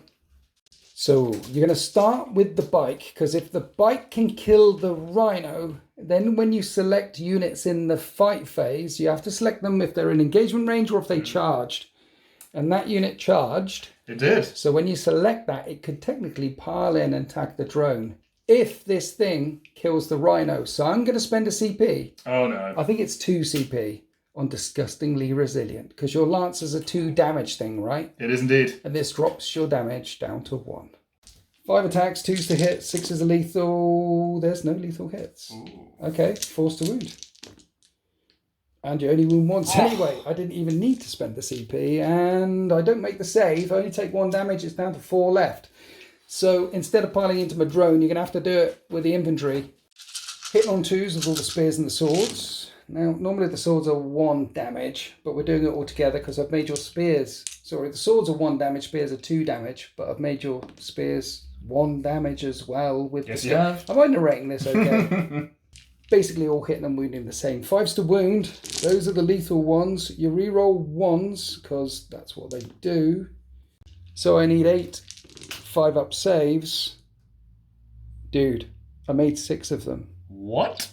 Speaker 1: So you're going to start with the bike, because if the bike can kill the rhino, then when you select units in the fight phase, you have to select them if they're in engagement range or if they charged. And that unit charged.
Speaker 2: It did.
Speaker 1: So when you select that, it could technically pile in and tag the drone. If this thing kills the rhino. So I'm going to spend a CP.
Speaker 2: Oh no.
Speaker 1: I think it's 2 CP on Disgustingly Resilient, because your lance is a 2 damage thing, right?
Speaker 2: It is indeed.
Speaker 1: And this drops your damage down to 1. 5 attacks, 2s to hit, 6s are lethal. There's no lethal hits.
Speaker 2: Ooh.
Speaker 1: Okay, forced to wound. And you only wound once anyway. I didn't even need to spend the CP, and I don't make the save. I only take 1 damage. It's down to 4 left. So instead of piling into my drone, you're going to have to do it with the infantry. Hitting on 2s with all the spears and the swords. Now, normally the swords are 1 damage, but we're doing it all together because I've made your spears... Sorry, the swords are 1 damage, spears are 2 damage, but I've made your spears 1 damage as well. With
Speaker 2: yes, you have.
Speaker 1: Am I narrating this okay? Basically all hitting and wounding the same. 5s to wound. Those are the lethal ones. You reroll 1s, because that's what they do. So I need 8 5-up saves. Dude, I made 6 of them.
Speaker 2: What?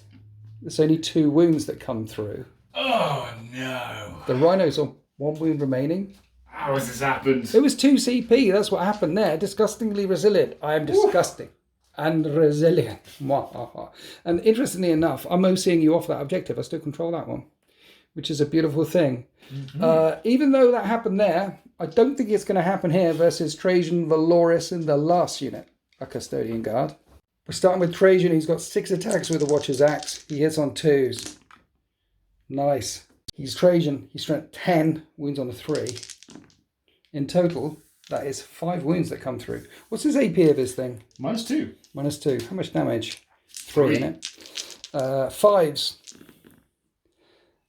Speaker 1: There's only 2 wounds that come through.
Speaker 2: Oh no.
Speaker 1: The rhino's on 1 wound remaining.
Speaker 2: How has this happened?
Speaker 1: It was 2 CP, that's what happened there. Disgustingly resilient. I am disgusting. And resilient. And interestingly enough, I'm OCing you off that objective. I still control that one, which is a beautiful thing. Even though that happened there, I don't think it's going to happen here versus Trajan Valoris in the last unit, a Custodian Guard. We're starting with Trajan. He's got 6 attacks with the Watcher's Axe. He hits on 2s. Nice. He's Trajan. He's strength 10, wounds on a 3. In total, that is 5 wounds that come through. What's his AP of his thing?
Speaker 2: -2.
Speaker 1: -2. How much damage? 3 in it. 5s.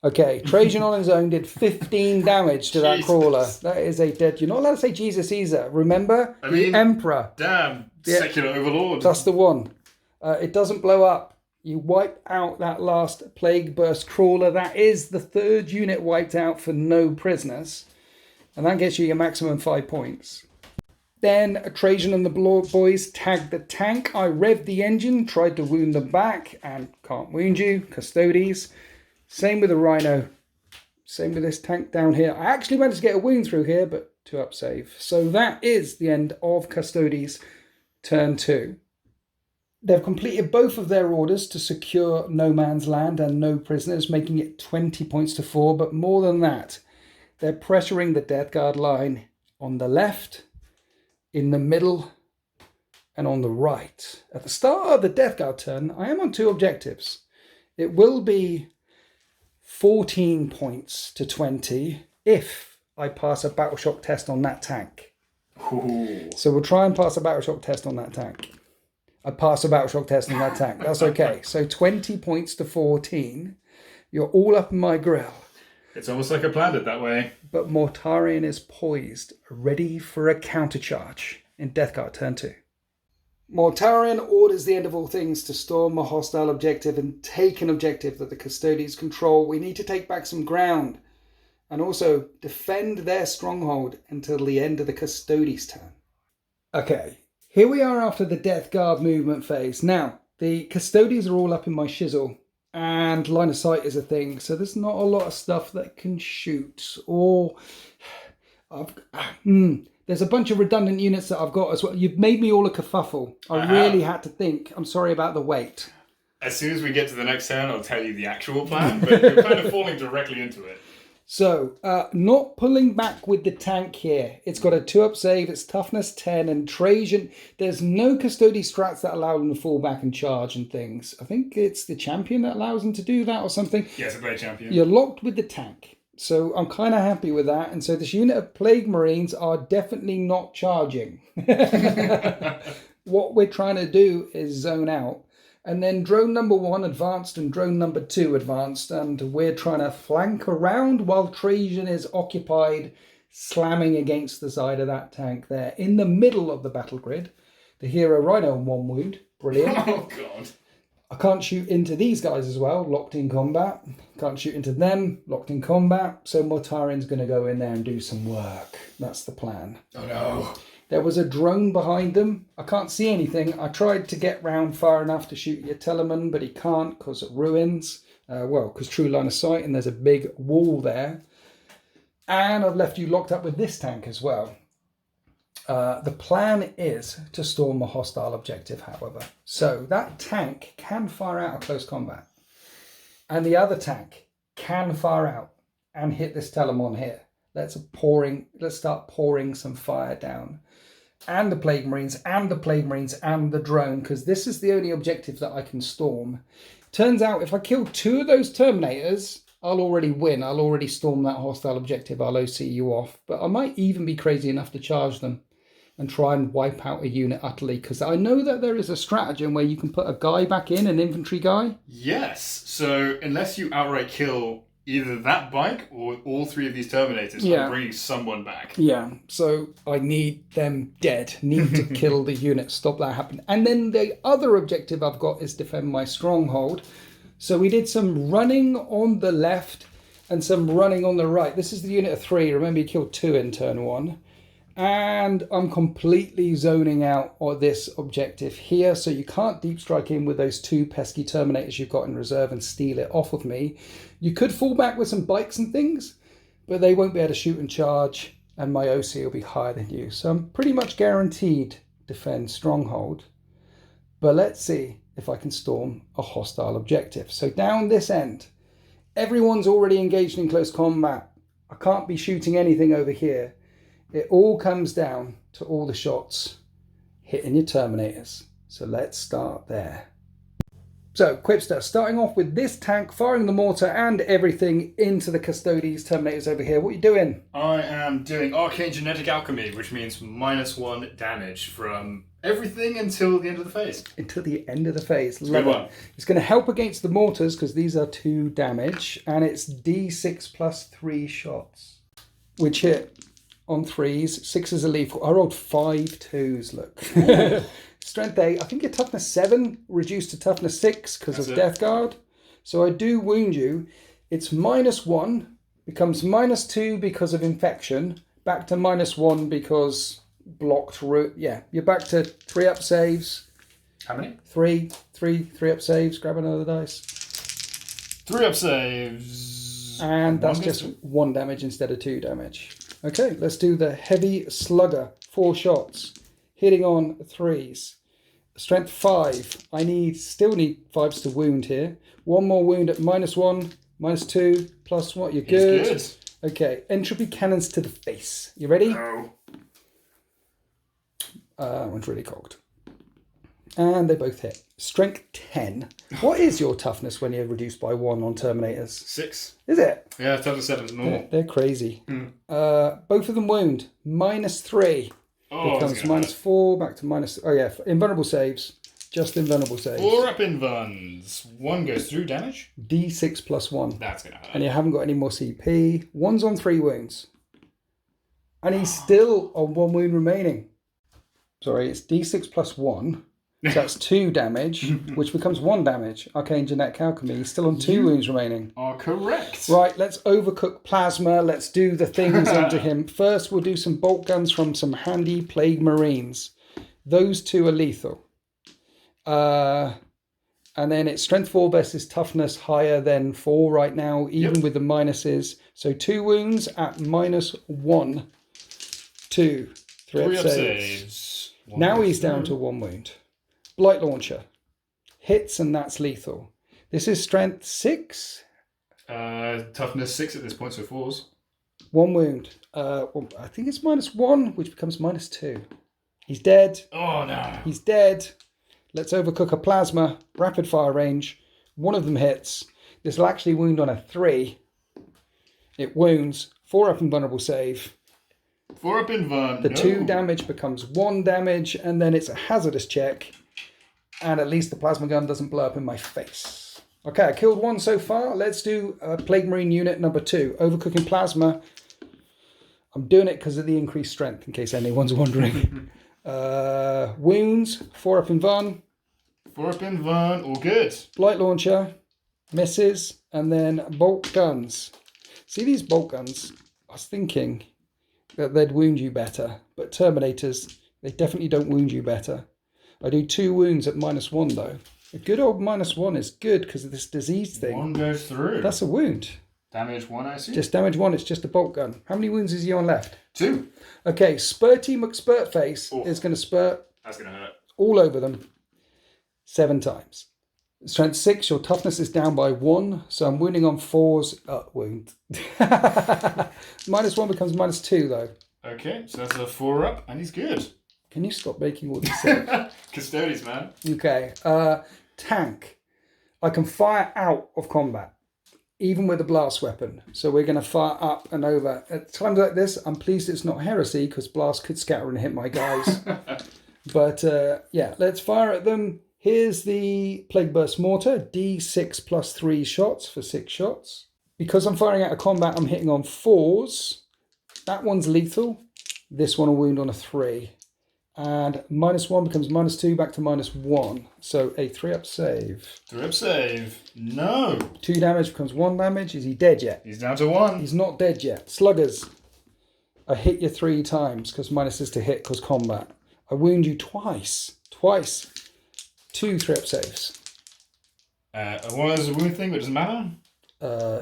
Speaker 1: Okay, Trajan on his own did 15 damage to that crawler. That is a dead... You're not allowed to say Jesus Caesar. Remember? The Emperor.
Speaker 2: Damn, secular overlord.
Speaker 1: That's the one. It doesn't blow up. You wipe out that last Plague Burst crawler. That is the 3rd unit wiped out for no prisoners. And that gets you your maximum 5 points. Then Trajan and the boys tagged the tank. I revved the engine, tried to wound them back, and can't wound you. Custodes. Same with the rhino. Same with this tank down here. I actually managed to get a wound through here, but 2-up save. So that is the end of Custodes turn 2. They've completed both of their orders to secure no man's land and no prisoners, making it 20 points to 4. But more than that, they're pressuring the Death Guard line on the left, in the middle, and on the right. At the start of the Death Guard turn, I am on 2 objectives. It will be 14 points to 20 if I pass a battle shock test on that tank.
Speaker 2: Ooh.
Speaker 1: So we'll try and pass a battle shock test on that tank. I passed a battle shock test on that tank. That's okay. So 20 points to 14. You're all up in my grill.
Speaker 2: It's almost like I planned it that way.
Speaker 1: But Mortarion is poised, ready for a countercharge in Death Guard turn 2. Mortarion orders the end of all things to storm a hostile objective and take an objective that the Custodes control. We need to take back some ground and also defend their stronghold until the end of the Custodes turn. Okay, here we are after the Death Guard movement phase. Now, the Custodes are all up in my shizzle and line of sight is a thing, so there's not a lot of stuff that can shoot or... There's a bunch of redundant units that I've got as well. You've made me all a kerfuffle. I really had to think. I'm sorry about the wait.
Speaker 2: As soon as we get to the next turn, I'll tell you the actual plan, but you're kind of falling directly into it.
Speaker 1: So, not pulling back with the tank here. It's got a 2-up save, it's toughness 10, and Trajan. There's no Custodes strats that allow them to fall back and charge and things. I think it's the champion that allows them to do that or something.
Speaker 2: Yes, a great champion.
Speaker 1: You're locked with the tank. So I'm kind of happy with that. And so this unit of Plague Marines are definitely not charging. What we're trying to do is zone out. And then drone number 1 advanced and drone number 2 advanced. And we're trying to flank around while Trajan is occupied, slamming against the side of that tank there. In the middle of the battle grid, the hero Rhino on 1 wound. Brilliant.
Speaker 2: Oh, God.
Speaker 1: I can't shoot into these guys as well, locked in combat. Can't shoot into them, locked in combat. So Mortarion's going to go in there and do some work. That's the plan.
Speaker 2: Oh, no.
Speaker 1: There was a drone behind them. I can't see anything. I tried to get round far enough to shoot your Telemann, but he can't because of ruins. Because true line of sight, and there's a big wall there. And I've left you locked up with this tank as well. The plan is to storm a hostile objective, however. So that tank can fire out of close combat. And the other tank can fire out and hit this Telemann here. Let's start pouring some fire down. And the Plague Marines, and the Plague Marines, and the drone, because this is the only objective that I can storm. Turns out if I kill 2 of those Terminators, I'll already win. I'll already storm that hostile objective. I'll OC you off. But I might even be crazy enough to charge them and try and wipe out a unit utterly, because I know that there is a stratagem where you can put a guy back in, an infantry guy.
Speaker 2: Yes. So unless you outright kill either that bike or all 3 of these Terminators, I'm bringing someone back.
Speaker 1: Yeah. So I need them dead. Need to kill the unit. Stop that happening. And then the other objective I've got is defend my stronghold. So we did some running on the left and some running on the right. This is the unit of 3. Remember, you killed 2 in turn 1. And I'm completely zoning out on this objective here. So you can't deep strike in with those 2 pesky Terminators you've got in reserve and steal it off of me. You could fall back with some bikes and things, but they won't be able to shoot and charge. And my OC will be higher than you. So I'm pretty much guaranteed defend stronghold. But let's see if I can storm a hostile objective. So down this end, everyone's already engaged in close combat. I can't be shooting anything over here. It all comes down to all the shots hitting your Terminators. So let's start there. So, Quipster, starting off with this tank, firing the mortar and everything into the Custodes Terminators over here. What are you doing?
Speaker 2: I am doing Arcane Genetic Alchemy, which means -1 damage from everything until the end of the phase.
Speaker 1: Until the end of the phase. Love it. It's going to help against the mortars because these are 2 damage. And it's D6 plus 3 shots, which hit on 3s. 6 is a lethal. I rolled 5 2s, look. Strength 8. I think your toughness 7 reduced to toughness 6 because of Death Guard. So I do wound you. It's -1, becomes -2 because of infection, back to -1 because blocked root. Yeah, you're back to 3-up saves.
Speaker 2: How many?
Speaker 1: 3 3-up saves. Grab another dice.
Speaker 2: 3-up saves.
Speaker 1: And that's just 1 damage instead of 2 damage. Okay, let's do the heavy slugger. 4 shots, hitting on 3s. Strength 5. I still need 5s to wound here. One more wound at -1, -2, +1. You're good.
Speaker 2: He's good.
Speaker 1: Okay, entropy cannons to the face. You ready?
Speaker 2: No.
Speaker 1: That one's really cocked. And they both hit. Strength 10. What is your toughness when you're reduced by 1 on Terminators?
Speaker 2: 6.
Speaker 1: Is it?
Speaker 2: Yeah, toughness 7 is normal.
Speaker 1: They're crazy.
Speaker 2: Mm.
Speaker 1: Both of them wound. -3.
Speaker 2: Oh,
Speaker 1: Becomes
Speaker 2: that's gonna hurt.
Speaker 1: -4 back to minus. Oh yeah, invulnerable saves. Just invulnerable saves.
Speaker 2: 4 up invuns. 1 goes through damage.
Speaker 1: D6 +1.
Speaker 2: That's gonna hurt.
Speaker 1: And you haven't got any more CP. 1's on 3 wounds. And he's still on 1 wound remaining. Sorry, it's D6 +1. So that's 2 damage, which becomes 1 damage. Arcane Genetic Alchemy. He's still on 2 wounds remaining.
Speaker 2: Are correct.
Speaker 1: Right, let's overcook plasma. Let's do the things under him. First, we'll do some bolt guns from some handy Plague Marines. Those 2 are lethal. And then it's strength 4 versus toughness higher than 4 right now, even with the minuses. So 2 wounds at -1, 2, 3 up saves. Now he's down to 1 wound. Blight Launcher. Hits and that's lethal. This is strength 6.
Speaker 2: Toughness 6 at this point, so 4s.
Speaker 1: 1 wound. Well, I think it's -1, which becomes -2. He's dead.
Speaker 2: Oh no.
Speaker 1: He's dead. Let's overcook a plasma. Rapid fire range. 1 of them hits. This will actually wound on a 3. It wounds. 4 up invulnerable save.
Speaker 2: 4 up invuln.
Speaker 1: The 2 damage becomes 1 damage, and then it's a hazardous check. And at least the plasma gun doesn't blow up in my face. Okay, I killed 1 so far. Let's do Plague Marine unit number 2. Overcooking plasma. I'm doing it because of the increased strength, in case anyone's wondering. Wounds. 4 up invuln.
Speaker 2: 4 up invuln. All good.
Speaker 1: Blight Launcher. Misses. And then bolt guns. See these bolt guns? I was thinking that they'd wound you better. But Terminators, they definitely don't wound you better. I do 2 wounds at -1 though. A good old -1 is good because of this disease thing.
Speaker 2: 1 goes through.
Speaker 1: That's a wound.
Speaker 2: Damage 1, I assume.
Speaker 1: Just damage 1, it's just a bolt gun. How many wounds is he on left?
Speaker 2: 2.
Speaker 1: Okay, Spurty McSpurtface is going to spurt
Speaker 2: That's gonna hurt.
Speaker 1: all over them 7 times. Strength 6, your toughness is down by 1, so I'm wounding on 4s. Wound. -1 becomes -2 though.
Speaker 2: Okay, so that's a 4 up, and he's good.
Speaker 1: Can you stop making all these saves?
Speaker 2: Custodes, man.
Speaker 1: Okay. Tank. I can fire out of combat, even with a blast weapon. So we're going to fire up and over. At times like this, I'm pleased it's not heresy, because blast could scatter and hit my guys. But yeah, let's fire at them. Here's the Plague Burst Mortar. D6 +3 shots for 6 shots. Because I'm firing out of combat, I'm hitting on 4s. That one's lethal. This one will wound on a 3. And -1 becomes -2 back to -1. So a 3 up save.
Speaker 2: 3 up save. No.
Speaker 1: 2 damage becomes 1 damage. Is he dead yet?
Speaker 2: He's down to 1.
Speaker 1: He's not dead yet. Sluggers. I hit you 3 times because minus is to hit because combat. I wound you twice. 2 3 up saves.
Speaker 2: One is a wound thing, but it doesn't matter.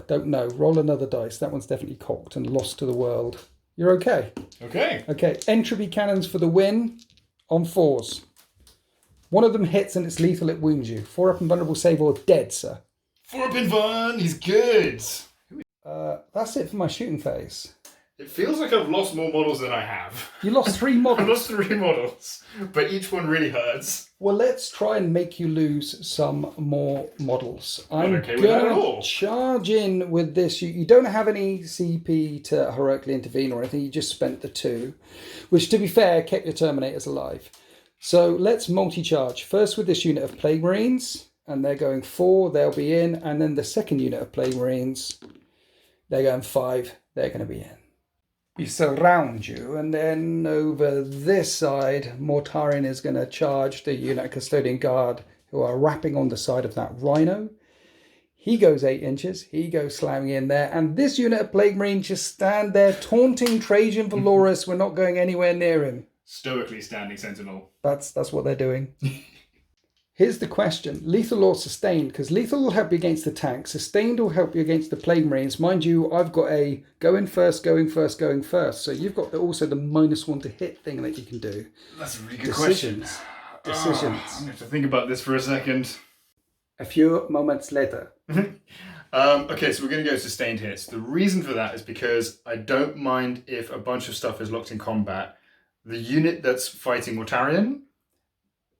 Speaker 1: Don't know. Roll another dice. That one's definitely cocked and lost to the world. You're okay.
Speaker 2: Okay.
Speaker 1: Okay, entropy cannons for the win on 4s. One of them hits and it's lethal, it wounds you. 4 up invulnerable save or dead, sir.
Speaker 2: 4 up invuln. He's good.
Speaker 1: That's it for my shooting phase.
Speaker 2: It feels like I've lost more models than I have.
Speaker 1: You lost 3
Speaker 2: I've
Speaker 1: models.
Speaker 2: lost 3 models, but each one really hurts.
Speaker 1: Well, let's try and make you lose some more models. I'm
Speaker 2: okay with that at
Speaker 1: gonna
Speaker 2: all.
Speaker 1: charge in with this. You don't have any CP to heroically intervene or anything. You just spent the 2, which, to be fair, kept your Terminators alive. So let's multi-charge. First with this unit of Plague Marines, and they're going 4. They'll be in, and then the second unit of Plague Marines, they're going 5. They're going to be in. We surround you, and then over this side, Mortarion is going to charge the unit of Custodian Guard who are wrapping on the side of that Rhino. He goes 8 inches. He goes slamming in there, and this unit of Plague Marine just stand there taunting Trajan Valoris. We're not going anywhere near him.
Speaker 2: Stoically standing sentinel.
Speaker 1: That's what they're doing. Here's the question. Lethal or sustained? Because lethal will help you against the tank. Sustained will help you against the Plague Marines. Mind you, I've got a going first. So you've got also the -1 to hit thing that you can do.
Speaker 2: That's a really good question.
Speaker 1: decisions.
Speaker 2: I have to think about this for a second.
Speaker 1: A few moments later.
Speaker 2: Okay, so we're going to go sustained hits. The reason for that is because I don't mind if a bunch of stuff is locked in combat. The unit that's fighting Mortarion,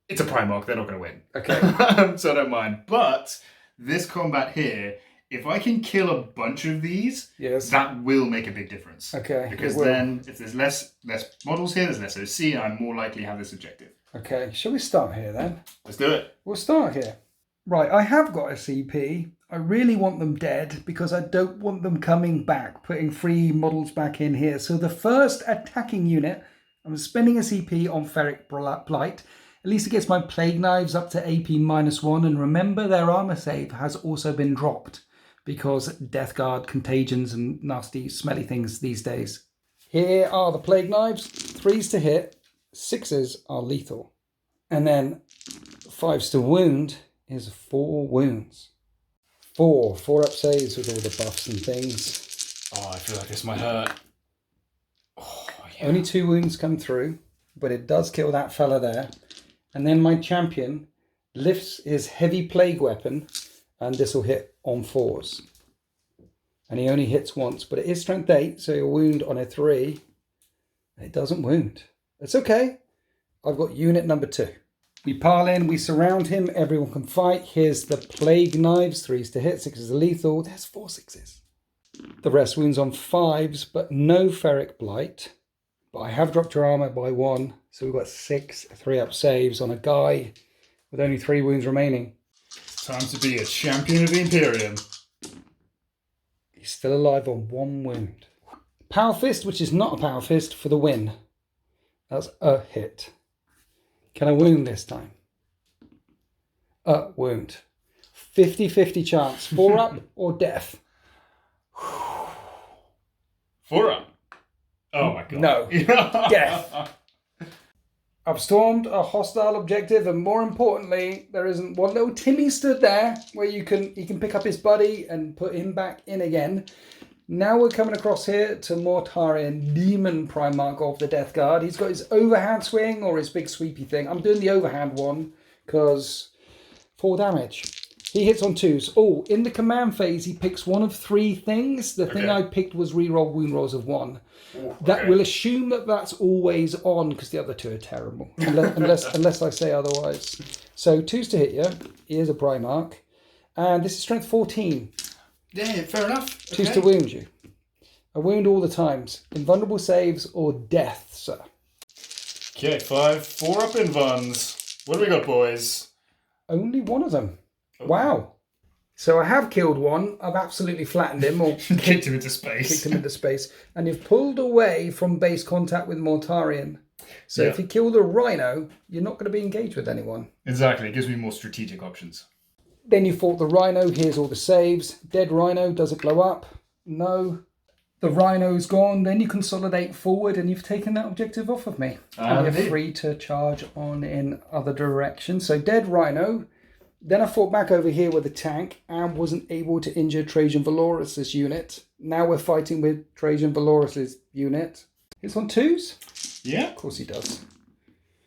Speaker 2: it's a Primarch, they're not going to win.
Speaker 1: Okay.
Speaker 2: So I don't mind. But this combat here, if I can kill a bunch of these,
Speaker 1: Yes.
Speaker 2: that will make a big difference.
Speaker 1: Okay.
Speaker 2: Because then, if there's less models here, there's less OC, and I'm more likely to have this objective.
Speaker 1: Okay, shall we start here then?
Speaker 2: Let's do it.
Speaker 1: We'll start here. Right, I have got a CP. I really want them dead because I don't want them coming back, putting 3 models back in here. So the first attacking unit, I'm spending a CP on Ferric Blight. At least it gets my Plague Knives up to AP -1. And remember, their armor save has also been dropped because Death Guard, contagions and nasty smelly things these days. Here are the Plague Knives. 3s to hit, 6s are lethal. And then 5s to wound is 4 wounds. 4 up saves with all the buffs and things.
Speaker 2: Oh, I feel like this might hurt. Oh, yeah.
Speaker 1: Only 2 wounds come through, but it does kill that fella there. And then my champion lifts his heavy plague weapon, and this will hit on 4s. And he only hits once, but it is strength 8, so he'll wound on a 3. It doesn't wound. It's okay. I've got unit number 2. We pile in, we surround him, everyone can fight. Here's the Plague Knives, 3s to hit, 6s are lethal. There's 4 6s. The rest wounds on 5s, but no Ferric Blight. But I have dropped your armor by 1, so we've got 6 3-up saves on a guy with only 3 wounds remaining.
Speaker 2: Time to be a champion of the Imperium.
Speaker 1: He's still alive on 1 wound. Power Fist, which is not a Power Fist, for the win. That's a hit. Can I wound this time? Wound. 50-50 chance. 4 up or death?
Speaker 2: 4 up. Oh my god.
Speaker 1: No. Death. I've stormed a hostile objective, and more importantly, there isn't one little Timmy stood there where he can pick up his buddy and put him back in again. Now we're coming across here to Mortarion, Demon Primarch of the Death Guard. He's got his overhand swing or his big sweepy thing. I'm doing the overhand one because 4 damage. He hits on 2s. Oh, in the command phase, he picks one of 3 things. The thing I picked was reroll wound rolls of 1. That will assume that that's always on because the other 2 are terrible, unless I say otherwise. So 2s to hit you. He is a Primarch. And this is strength 14.
Speaker 2: Yeah, fair enough.
Speaker 1: 2s to wound you. A wound all the times. Invulnerable saves or death, sir.
Speaker 2: Okay, 4 up invuns. What do we got, boys?
Speaker 1: Only one of them. Oh. Wow. So I have killed one. I've absolutely flattened him or
Speaker 2: kicked him into space.
Speaker 1: Kicked him into space. And you've pulled away from base contact with Mortarion. So if you kill the Rhino, you're not going to be engaged with anyone.
Speaker 2: Exactly. It gives me more strategic options.
Speaker 1: Then you fought the Rhino. Here's all the saves. Dead Rhino. Does it blow up? No. The Rhino's gone. Then you consolidate forward and you've taken that objective off of me. And you're free to charge on in other directions. So dead Rhino. Then I fought back over here with the tank and wasn't able to injure Trajan Valoris' unit. Now we're fighting with Trajan Valoris' unit. It's on 2s?
Speaker 2: Yeah.
Speaker 1: Of course he does.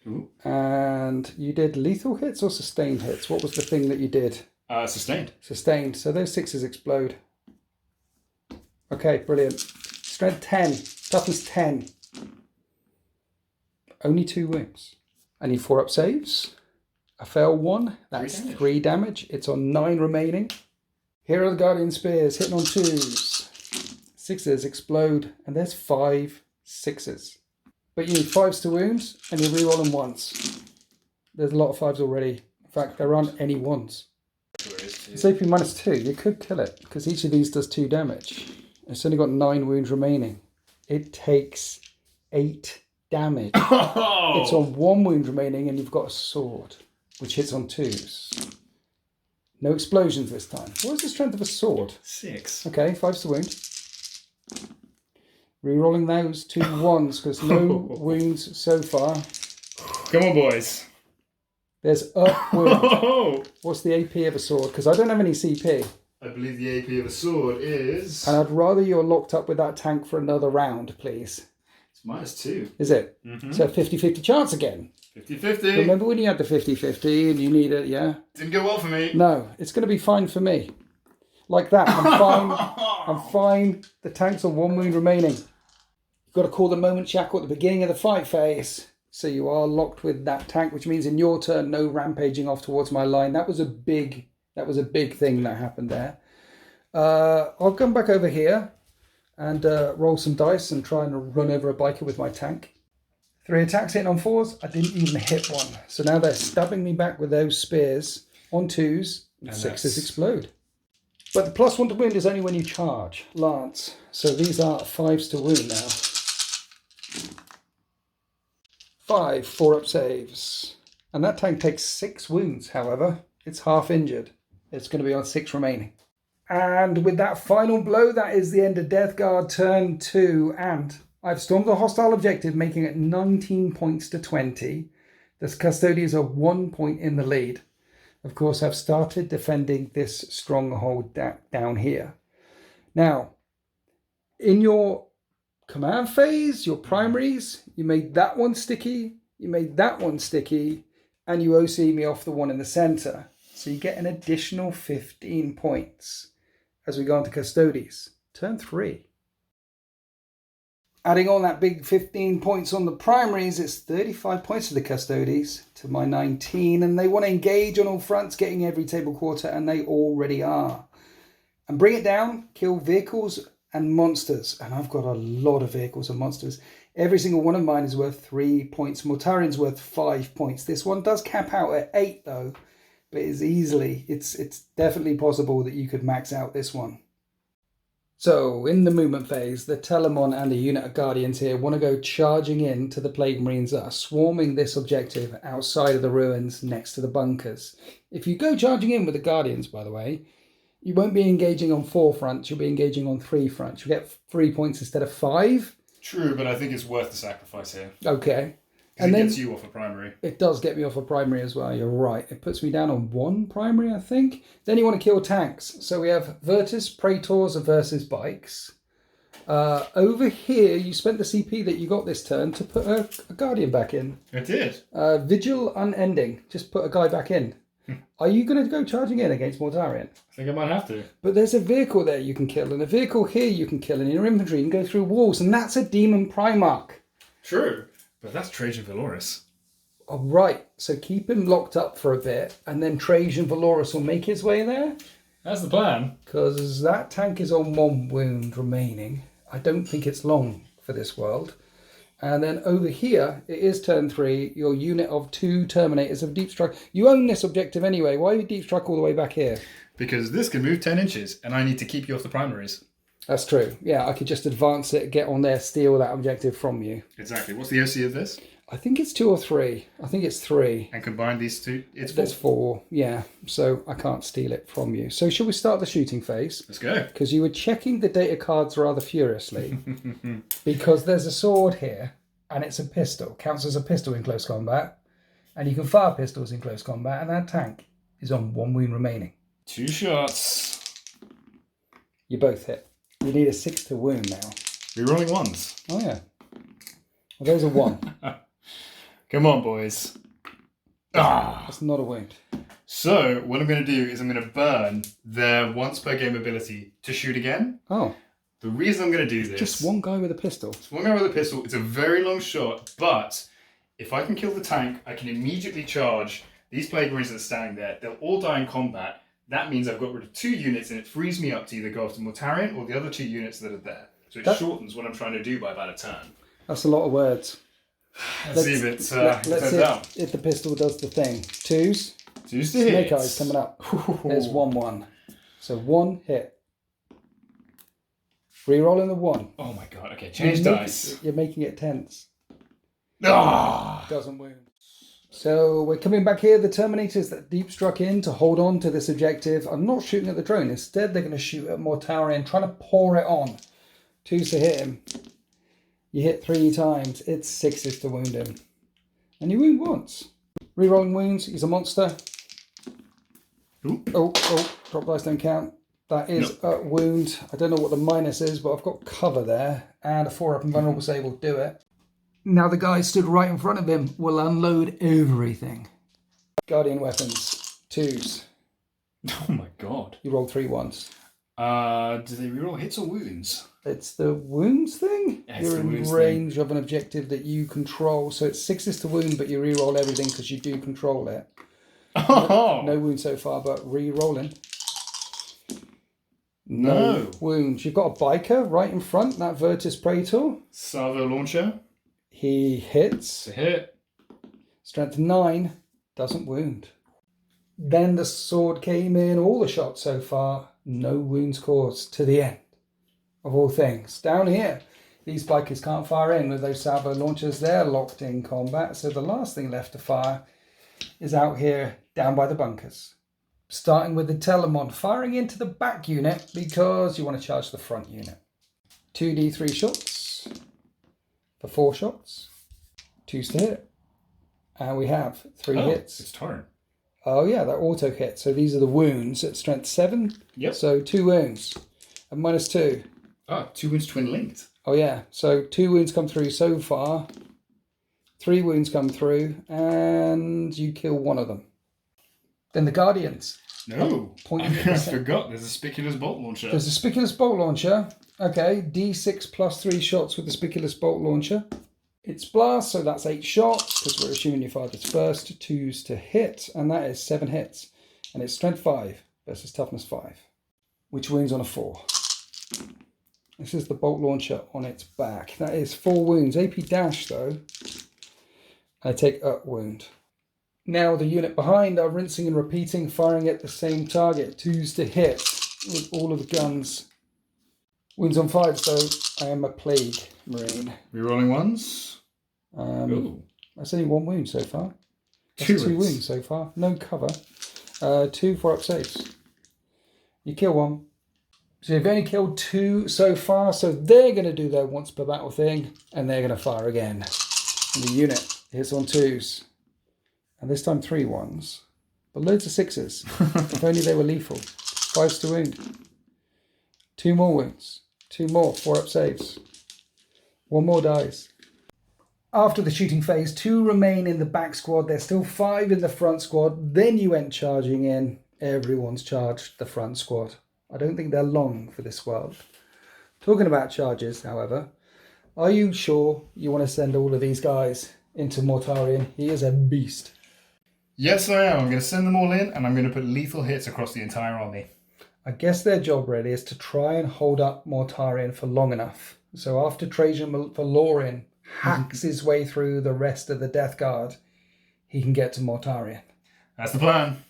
Speaker 2: Ooh.
Speaker 1: And you did lethal hits or sustained hits? What was the thing that you did?
Speaker 2: Sustained.
Speaker 1: Sustained. So those 6s explode. Okay, brilliant. Strength 10. Toughness 10. Only 2 wounds. I need 4 up saves. I fail 1. That's 3 damage. It's on 9 remaining. Here are the Guardian Spears. Hitting on 2s. 6s explode. And there's 5 6s. But you need 5s to wound, and you reroll them once. There's a lot of 5s already. In fact, there aren't any 1s. It's AP -2. You could kill it, because each of these does 2 damage. It's only got 9 wounds remaining. It takes 8 damage.
Speaker 2: Oh!
Speaker 1: It's on 1 wound remaining, and you've got a sword, which hits on 2s. No explosions this time. What is the strength of a sword?
Speaker 2: 6.
Speaker 1: Okay, 5s to wound. Rerolling those 2 1s because no wounds so far.
Speaker 2: Come on, boys.
Speaker 1: There's a wound. What's the AP of a sword? Because I don't have any CP.
Speaker 2: I believe the AP of a sword is...
Speaker 1: And I'd rather you're locked up with that tank for another round, please.
Speaker 2: It's -2.
Speaker 1: Is it?
Speaker 2: Mm-hmm.
Speaker 1: So 50-50 chance again.
Speaker 2: 50-50.
Speaker 1: Remember when you had the 50-50 and you need it, yeah?
Speaker 2: Didn't go well for me.
Speaker 1: No, it's going to be fine for me. Like that, I'm fine. I'm fine. The tank's on 1 wound remaining. You've got to call the moment shackle at the beginning of the fight phase. So you are locked with that tank, which means in your turn, no rampaging off towards my line. That was a big thing that happened there. I'll come back over here and roll some dice and try and run over a biker with my tank. 3 attacks hitting on 4s. I didn't even hit one. So now they're stabbing me back with those spears on 2s. And 6s explode. But the +1 to wound is only when you charge, Lance. So these are 5s to wound now. 5 4-up saves. And that tank takes 6 wounds, however. It's half injured. It's going to be on 6 remaining. And with that final blow, that is the end of Death Guard turn 2. And I've stormed a hostile objective, making it 19 points to 20. The Custodians are 1 point in the lead. Of course, I've started defending this stronghold down here. Now, in your command phase, your primaries, you made that one sticky, you made that one sticky, and you OC me off the one in the center. So you get an additional 15 points as we go on to Custodes. Turn 3. Adding on that big 15 points on the primaries, it's 35 points to the Custodes to my 19, and they want to engage on all fronts, getting every table quarter, and they already are. And bring it down, kill vehicles and monsters, and I've got a lot of vehicles and monsters. Every single one of mine is worth 3 points. Mortarian's worth 5 points. This one does cap out at 8 though, but it's definitely possible that you could max out this one. So, in the movement phase, the Telemon and a unit of Guardians here want to go charging in to the Plague Marines that are swarming this objective outside of the ruins next to the bunkers. If you go charging in with the Guardians, by the way, you won't be engaging on 4 fronts, you'll be engaging on 3 fronts. You'll get 3 points instead of 5.
Speaker 2: True, but I think it's worth the sacrifice here.
Speaker 1: Okay.
Speaker 2: And it gets you off a primary.
Speaker 1: It does get me off a primary as well, you're right. It puts me down on 1 primary, I think. Then you want to kill tanks. So we have Virtus, Praetors versus bikes. Over here, you spent the CP that you got this turn to put a Guardian back in.
Speaker 2: I did.
Speaker 1: Vigil Unending. Just put a guy back in. Are you going to go charging in against Mortarion?
Speaker 2: I think I might have to.
Speaker 1: But there's a vehicle there you can kill, and a vehicle here you can kill, and in your inventory you can go through walls, and that's a Demon Primarch.
Speaker 2: True. But that's Trajan Valoris.
Speaker 1: Oh, right. So keep him locked up for a bit, and then Trajan Valoris will make his way there?
Speaker 2: That's the plan.
Speaker 1: Because that tank is on 1 wound remaining. I don't think it's long for this world. And then over here, it is turn 3, your unit of 2 Terminators of Deep Strike. You own this objective anyway. Why are you Deep Strike all the way back here?
Speaker 2: Because this can move 10 inches, and I need to keep you off the primaries.
Speaker 1: That's true. Yeah, I could just advance it, get on there, steal that objective from you.
Speaker 2: Exactly. What's the OC of this?
Speaker 1: I think it's 2 or 3. I think it's 3.
Speaker 2: And combine these two, it's 4.
Speaker 1: There's 4, yeah. So I can't steal it from you. So shall we start the shooting phase?
Speaker 2: Let's go.
Speaker 1: Because you were checking the data cards rather furiously. Because there's a sword here, and it's a pistol. Counts as a pistol in close combat. And you can fire pistols in close combat, and that tank is on 1 wound remaining.
Speaker 2: 2 shots.
Speaker 1: You both hit. You need a 6 to wound now.
Speaker 2: Rerolling 1s.
Speaker 1: Oh, yeah. Well, there's a 1.
Speaker 2: Come on, boys.
Speaker 1: That's not a wound.
Speaker 2: So, what I'm going to do is I'm going to burn their once per game ability to shoot again.
Speaker 1: Oh.
Speaker 2: The reason I'm going to do this...
Speaker 1: Just one guy with a pistol.
Speaker 2: It's one guy with a pistol. It's a very long shot, but if I can kill the tank, I can immediately charge these Plague Marines that are standing there. They'll all die in combat. That means I've got rid of 2 units, and it frees me up to either go after Mortarion or the other 2 units that are there. So it shortens what I'm trying to do by about a turn.
Speaker 1: That's a lot of words.
Speaker 2: Let's see if it turns out.
Speaker 1: If the pistol does the thing. 2s.
Speaker 2: 2s to
Speaker 1: Snake
Speaker 2: hit.
Speaker 1: Eyes coming up. There's 1-1. So 1 hit. Rerolling the 1.
Speaker 2: Oh my god. Okay, change dice.
Speaker 1: You're making it tense.
Speaker 2: Ah!
Speaker 1: Doesn't wound. So we're coming back here. The Terminators that deep struck in to hold on to this objective are not shooting at the drone. Instead, they're going to shoot at Mortarion, trying to pour it on. 2s to hit him. You hit 3 times. It's 6s to wound him. And you wound once. Rerolling wounds. He's a monster.
Speaker 2: Ooh.
Speaker 1: Oh, drop dice don't count. That is a wound. I don't know what the minus is, but I've got cover there. And a 4-up invulnerable save will do it. Now the guy stood right in front of him will unload everything. Guardian weapons. 2s.
Speaker 2: Oh my god.
Speaker 1: You roll 3 ones.
Speaker 2: Do they reroll hits or wounds?
Speaker 1: It's the wounds thing?
Speaker 2: Yeah, it's
Speaker 1: You're
Speaker 2: the
Speaker 1: in
Speaker 2: wounds
Speaker 1: range of an objective that you control. So it's 6s to wound, but you re-roll everything because you do control it.
Speaker 2: Oh!
Speaker 1: No wounds so far, but re-rolling.
Speaker 2: No.
Speaker 1: Wounds. You've got a biker right in front, that Virtus Praetor.
Speaker 2: Salvo launcher.
Speaker 1: He hits.
Speaker 2: It's a hit.
Speaker 1: Strength 9. Doesn't wound. Then the sword came in. All the shots so far. No wounds caused to the end. Of all things. Down here, these bikers can't fire in with those salvo launchers. They're locked in combat. So the last thing left to fire is out here down by the bunkers. Starting with the Telemon, firing into the back unit because you want to charge the front unit. 2d3 shots for 4 shots. 2s to hit. And we have 3 hits.
Speaker 2: It's turn.
Speaker 1: Oh yeah, they're auto hits. So these are the wounds at strength 7.
Speaker 2: Yep.
Speaker 1: So 2 wounds. And -2.
Speaker 2: Oh, 2 wounds twin linked.
Speaker 1: Oh yeah, so 2 wounds come through so far. 3 wounds come through, and you kill one of them. Then the Guardians.
Speaker 2: No,
Speaker 1: Point
Speaker 2: I forgot. There's a Spiculous bolt launcher.
Speaker 1: There's a Spiculous bolt launcher. Okay, D6 plus 3 shots with the Spiculous bolt launcher. It's blast, so that's 8 shots, because we're assuming you fired this first. 2s to hit, and that is 7 hits. And it's strength 5 versus toughness 5, which wounds on a 4. This is the bolt launcher on its back. That is 4 wounds. AP dash, though. I take up wound. Now the unit behind are rinsing and repeating, firing at the same target. 2s to hit with all of the guns. Wounds on 5, so I am a plague marine.
Speaker 2: Rerolling ones.
Speaker 1: That's only 1 wound so far.
Speaker 2: That's
Speaker 1: 2 wounds so far. No cover. 2 4-up saves. You kill 1. So you've only killed 2 so far, so they're going to do their once per battle thing, and they're going to fire again. And the unit hits on 2s. And this time 3 ones. But loads of 6s. If only they were lethal. 5s to wound. 2 more wounds. 2 more 4-up saves. 1 more dies. After the shooting phase, 2 remain in the back squad. There's still 5 in the front squad. Then you went charging in. Everyone's charged the front squad. I don't think they're long for this world. Talking about charges, however, are you sure you want to send all of these guys into Mortarion? He is a beast.
Speaker 2: Yes, I am. I'm going to send them all in, and I'm going to put lethal hits across the entire army.
Speaker 1: I guess their job really is to try and hold up Mortarion for long enough. So after Trajan Valorian hacks his way through the rest of the Death Guard, he can get to Mortarion.
Speaker 2: That's the plan.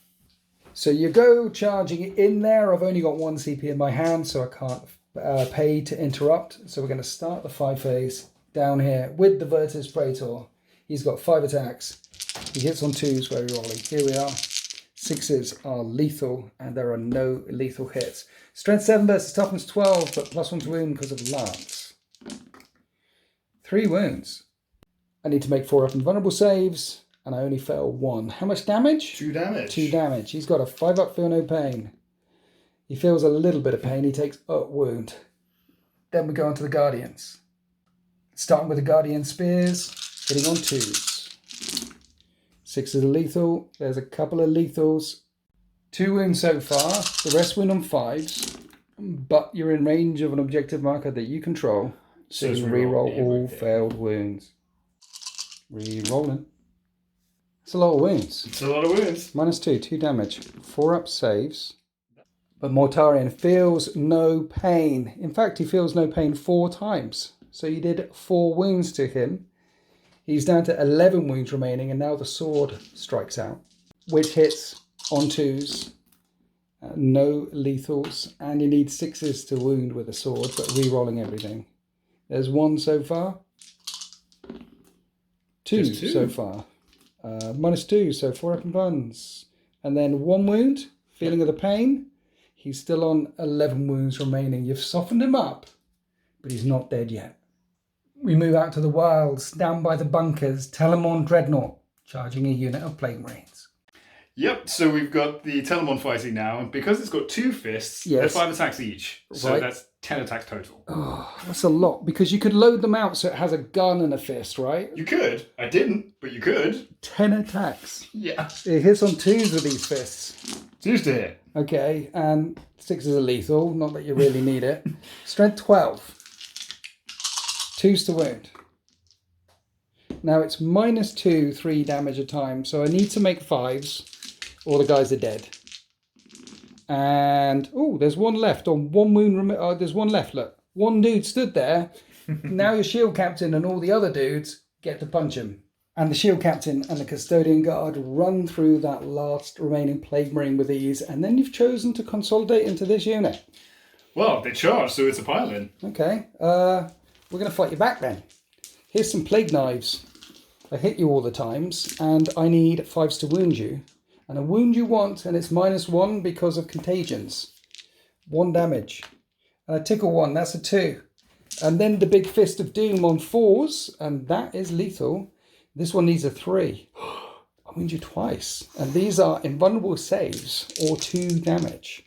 Speaker 1: So you go charging in there. I've only got 1 CP in my hand, so I can't pay to interrupt. So we're going to start the 5 phase down here with the Virtus Praetor. He's got 5 attacks. He hits on 2s where we're rolling. Here we are. 6s are lethal, and there are no lethal hits. Strength 7 versus toughness 12, but +1 to wound because of lance. 3 wounds. I need to make 4 invulnerable saves, and I only fail 1. How much damage?
Speaker 2: 2 damage.
Speaker 1: 2 damage. He's got a 5-up, feel no pain. He feels a little bit of pain. He takes up wound. Then we go on to the Guardians. Starting with the Guardian Spears, hitting on 2s. 6 are lethal. There's a couple of lethals. 2 wounds so far. The rest wound on 5s. But you're in range of an objective marker that you control. So you reroll all failed wounds. Rerolling. It's a lot of wounds.
Speaker 2: It's a lot of wounds.
Speaker 1: -2, 2 damage. 4-up saves. But Mortarion feels no pain. In fact, he feels no pain 4 times. So you did 4 wounds to him. He's down to 11 wounds remaining, and now the sword strikes out, which hits on 2s. No lethals, and you need 6s to wound with a sword, but re-rolling everything. There's 1 so far. 2 so far. -2, so 4-up and buns. And then 1 wound, feeling of the pain. He's still on 11 wounds remaining. You've softened him up, but he's not dead yet. We move out to the wilds, down by the bunkers. Telemon Dreadnought, charging a unit of Plague Marines.
Speaker 2: Yep, so we've got the Telemon fighting now, and because it's got 2 fists,
Speaker 1: Yes.
Speaker 2: they're 5 attacks each. So
Speaker 1: Right.
Speaker 2: that's 10 attacks total.
Speaker 1: Oh, that's a lot, because you could load them out so it has a gun and a fist, right?
Speaker 2: You could. I didn't, but you could.
Speaker 1: 10 attacks.
Speaker 2: Yeah.
Speaker 1: It hits on 2s with these fists.
Speaker 2: 2s to hit.
Speaker 1: Okay, and 6s are lethal, not that you really need it. Strength 12. 2s to wound. Now it's -2, 3 damage a time, so I need to make 5s, or the guys are dead. And, oh, there's one left on 1 wound. There's one left, look. One dude stood there. Now your shield captain and all the other dudes get to punch him. And the shield captain and the custodian guard run through that last remaining plague marine with ease, and then you've chosen to consolidate into this unit.
Speaker 2: Well, they charge, so it's a pile-in.
Speaker 1: Okay, we're going to fight you back then. Here's some plague knives. I hit you all the times, and I need 5s to wound you. And a wound you want, and it's -1 because of contagions. 1 damage. And a tickle 1, that's a 2. And then the big fist of doom on 4s, and that is lethal. This one needs a 3. I wound you twice. And these are invulnerable saves, or 2 damage.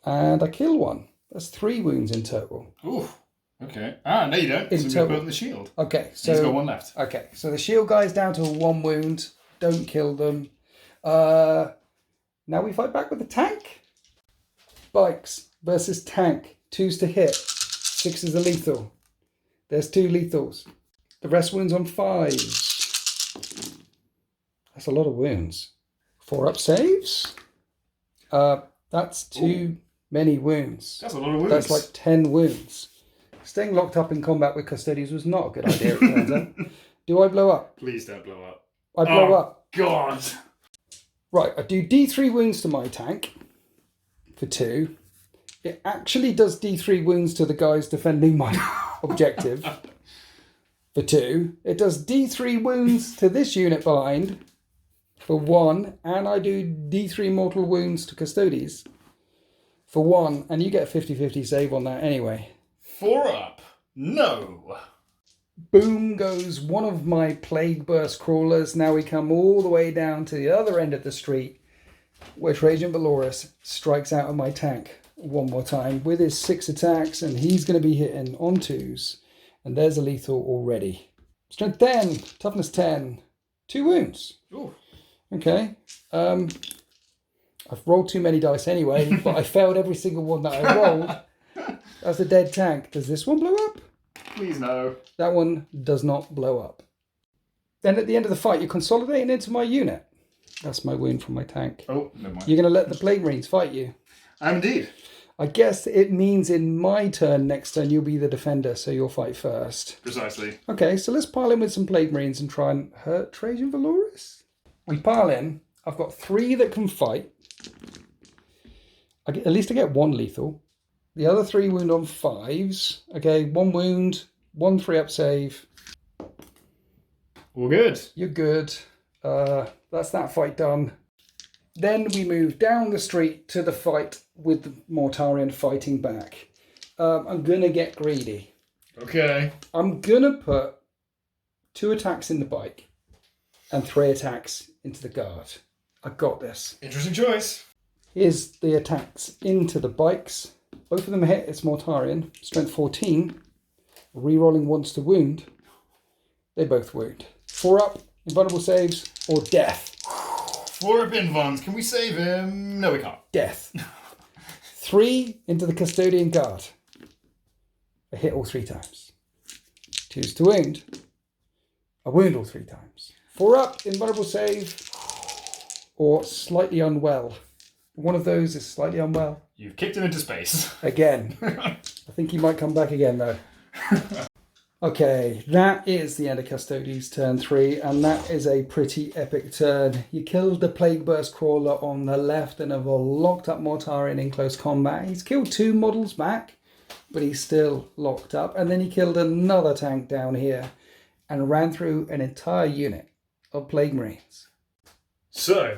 Speaker 1: And I kill 1. That's 3 wounds in total.
Speaker 2: Ooh, okay. Ah, no you don't.
Speaker 1: In
Speaker 2: So
Speaker 1: total.
Speaker 2: we've got the shield.
Speaker 1: Okay, so...
Speaker 2: He's got 1 left.
Speaker 1: Okay, so the shield guy's down to 1 wound. Don't kill them. Now we fight back with the tank. Bikes versus tank. 2s to hit. 6s are lethal. There's 2 lethals. The rest wounds on 5s. That's a lot of wounds. 4 up saves. That's too many wounds.
Speaker 2: That's a lot of wounds.
Speaker 1: That's like 10 wounds. Staying locked up in combat with Custodes was not a good idea, it turns out. Do I blow up?
Speaker 2: Please don't blow up.
Speaker 1: I blow up.
Speaker 2: God.
Speaker 1: Right, I do D3 wounds to my tank for 2. It actually does D3 wounds to the guys defending my objective for 2. It does D3 wounds to this unit behind for 1. And I do D3 mortal wounds to Custodes for 1. And you get a 50-50 save on that anyway.
Speaker 2: 4 up. No.
Speaker 1: Boom goes one of my plague burst crawlers. Now we come all the way down to the other end of the street, where Trajan Valoris strikes out at my tank one more time with his 6 attacks, and he's going to be hitting on 2s. And there's a lethal already. Strength 10, toughness 10, 2 wounds.
Speaker 2: Ooh.
Speaker 1: Okay. I've rolled too many dice anyway, but I failed every single one that I rolled. That's a dead tank. Does this one blow up?
Speaker 2: Please no.
Speaker 1: That one does not blow up. Then at the end of the fight, you're consolidating into my unit. That's my wound from my tank.
Speaker 2: Oh, never mind.
Speaker 1: You're going to let the Plague Marines fight you.
Speaker 2: I'm indeed.
Speaker 1: I guess it means in my turn next turn, you'll be the defender, so you'll fight first.
Speaker 2: Precisely.
Speaker 1: Okay, so let's pile in with some Plague Marines and try and hurt Trajan Valoris. We pile in. I've got 3 that can fight. At least I get 1 lethal. The other 3 wound on 5s. Okay, 1 wound, 1 3-up save.
Speaker 2: All good.
Speaker 1: You're good. That's that fight done. Then we move down the street to the fight with the Mortarion fighting back. I'm going to get greedy.
Speaker 2: Okay.
Speaker 1: I'm going to put 2 attacks in the bike and 3 attacks into the guard. I got this.
Speaker 2: Interesting choice.
Speaker 1: Here's the attacks into the bikes. Both of them hit. It's Mortarion. Strength 14. Rerolling once to wound. They both wound. 4 up, invulnerable saves, or death.
Speaker 2: 4 up invulns. Can we save him? No, we can't.
Speaker 1: Death. 3 into the custodian guard. I hit all 3 times. 2s to wound. I wound all 3 times. 4 up, invulnerable save, or slightly unwell. One of those is slightly unwell.
Speaker 2: You've kicked him into space.
Speaker 1: Again. I think he might come back again, though. Okay, that is the end of Custodes turn 3, and that is a pretty epic turn. You killed the Plague Burst Crawler on the left and have locked up Mortarion in close combat. He's killed 2 models back, but he's still locked up. And then he killed another tank down here and ran through an entire unit of Plague Marines.
Speaker 2: So,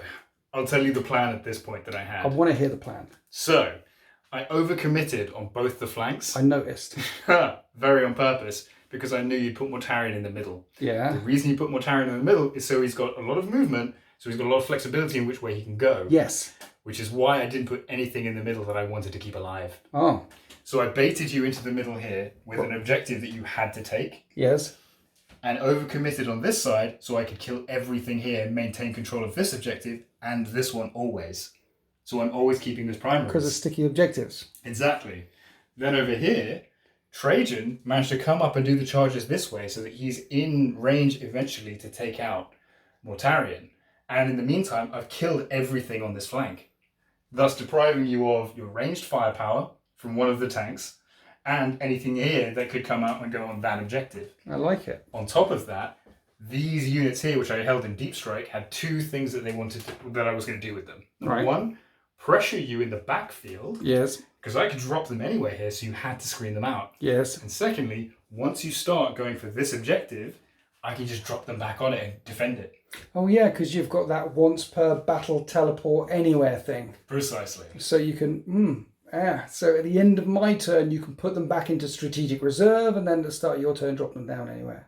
Speaker 2: I'll tell you the plan at this point that I had.
Speaker 1: I want to hear the plan.
Speaker 2: So, I overcommitted on both the flanks.
Speaker 1: I noticed.
Speaker 2: Very on purpose, because I knew you'd put Mortarion in the middle.
Speaker 1: Yeah.
Speaker 2: The reason you put Mortarion in the middle is so he's got a lot of movement So he's got a lot of flexibility in which way he can go.
Speaker 1: Yes.
Speaker 2: Which is why I didn't put anything in the middle that I wanted to keep alive.
Speaker 1: Oh.
Speaker 2: So I baited you into the middle here with an objective that you had to take.
Speaker 1: Yes.
Speaker 2: And overcommitted on this side so I could kill everything here and maintain control of this objective and this one always. So I'm always keeping this primary.
Speaker 1: Because of sticky objectives.
Speaker 2: Exactly. Then over here, Trajan managed to come up and do the charges this way so that he's in range eventually to take out Mortarion. And in the meantime, I've killed everything on this flank, thus depriving you of your ranged firepower from one of the tanks and anything here that could come out and go on that objective.
Speaker 1: I like it.
Speaker 2: On top of that, these units here, which I held in Deep Strike, had two things that they wanted that I was going to do with them. Number one, pressure you in the backfield.
Speaker 1: Yes.
Speaker 2: Because I could drop them anywhere here, so you had to screen them out.
Speaker 1: Yes.
Speaker 2: And secondly, once you start going for this objective, I can just drop them back on it and defend it.
Speaker 1: Oh yeah, because you've got that once per battle teleport anywhere thing.
Speaker 2: Precisely.
Speaker 1: So you can, so at the end of my turn, you can put them back into strategic reserve, and then to start your turn, drop them down anywhere.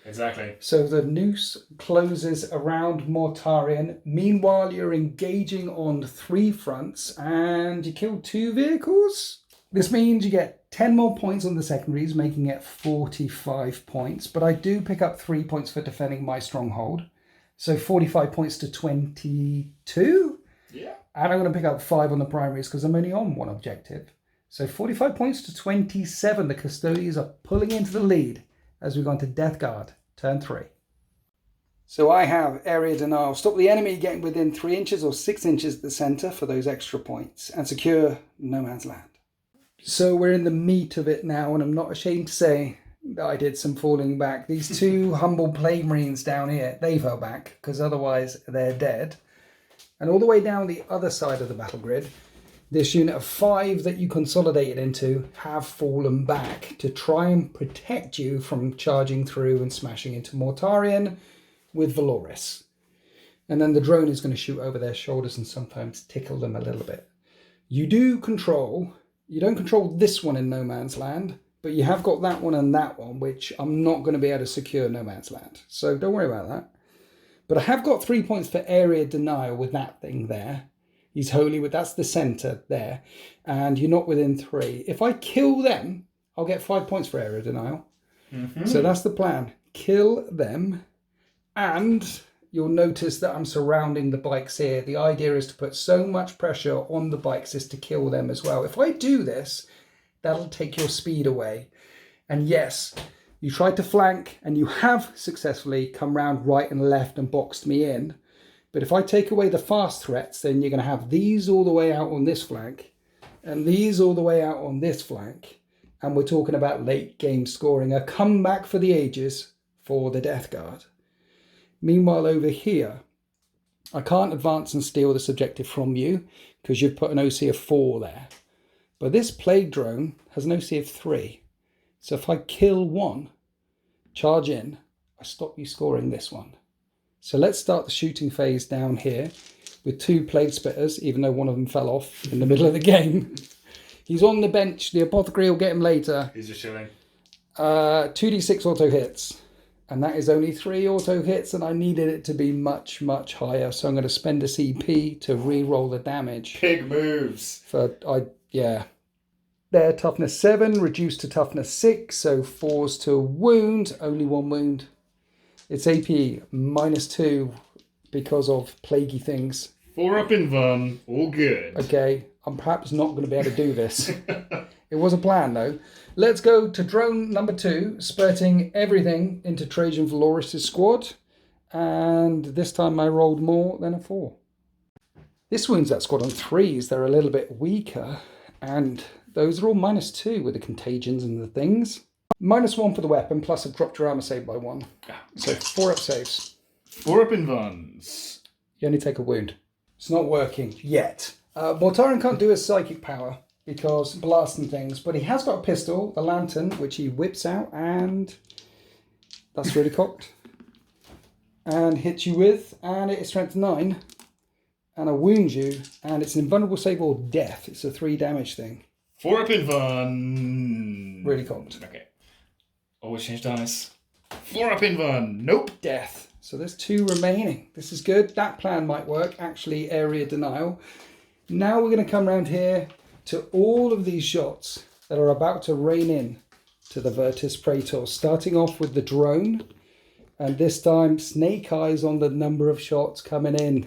Speaker 2: Exactly.
Speaker 1: So the noose closes around Mortarion. Meanwhile, you're engaging on 3 fronts, and you kill 2 vehicles. This means you get 10 more points on the secondaries, making it 45 points. But I do pick up 3 points for defending my stronghold. So 45 points to 22.
Speaker 2: Yeah.
Speaker 1: And I'm going to pick up 5 on the primaries because I'm only on 1 objective. So 45 points to 27. The Custodes are pulling into the lead as we go into Death Guard, turn 3. So I have Area Denial. Stop the enemy getting within 3 inches or 6 inches at the centre for those extra points. And secure No Man's Land. So we're in the meat of it now, and I'm not ashamed to say that I did some falling back. These 2 humble Plague Marines down here, they fell back, because otherwise they're dead. And all the way down the other side of the battle grid, this unit of 5 that you consolidated into have fallen back to try and protect you from charging through and smashing into Mortarion with Valoris. And then the drone is going to shoot over their shoulders and sometimes tickle them a little bit. You don't control this one in No Man's Land, but you have got that one and that one, which I'm not going to be able to secure No Man's Land. So don't worry about that. But I have got 3 points for Area Denial with that thing there. He's holy with, that's the centre there. And you're not within 3. If I kill them, I'll get 5 points for Area Denial. Mm-hmm. So that's the plan. Kill them. And you'll notice that I'm surrounding the bikes here. The idea is to put so much pressure on the bikes as to kill them as well. If I do this, that'll take your speed away. And yes, you tried to flank and you have successfully come round right and left and boxed me in. But if I take away the fast threats, then you're going to have these all the way out on this flank and these all the way out on this flank. And we're talking about late game scoring, a comeback for the ages for the Death Guard. Meanwhile, over here, I can't advance and steal this objective from you because you've put an OC of 4 there. But this Plague Drone has an OC of 3. So if I kill one, charge in, I stop you scoring this one. So let's start the shooting phase down here with 2 Plague Spitters, even though one of them fell off in the middle of the game. He's on the bench. The Apothecary will get him later.
Speaker 2: He's just chilling.
Speaker 1: 2d6 auto hits. And that is only 3 auto hits, and I needed it to be much, much higher. So I'm going to spend a CP to re-roll the damage.
Speaker 2: Big moves.
Speaker 1: Their toughness 7, reduced to toughness 6, so 4s to wound, only 1 wound. It's AP -2 because of plaguey things.
Speaker 2: 4 up in Vun, all good.
Speaker 1: Okay, I'm perhaps not going to be able to do this. It was a plan though. Let's go to drone number 2, spurting everything into Trajan Valoris' squad. And this time I rolled more than a 4. This wounds that squad on 3s. They're a little bit weaker. And those are all -2 with the contagions and the things. -1 for the weapon, plus I've dropped your armor save by 1. So 4 up saves.
Speaker 2: 4 up in Vuns.
Speaker 1: You only take a wound. It's not working yet. Mortarion can't do his psychic power because blasting things, but he has got a pistol, the lantern, which he whips out, and that's really cocked. And hits you with, and it is strength 9. And I wound you, and it's an invulnerable save or death. It's a 3 damage thing.
Speaker 2: 4 up in Vun.
Speaker 1: Really cocked.
Speaker 2: Okay. Always change dice. 4 up in Vun. Nope.
Speaker 1: Death. So there's 2 remaining. This is good. That plan might work. Actually, area denial. Now we're going to come around here to all of these shots that are about to rain in to the Virtus Praetor, starting off with the drone. And this time, snake eyes on the number of shots coming in.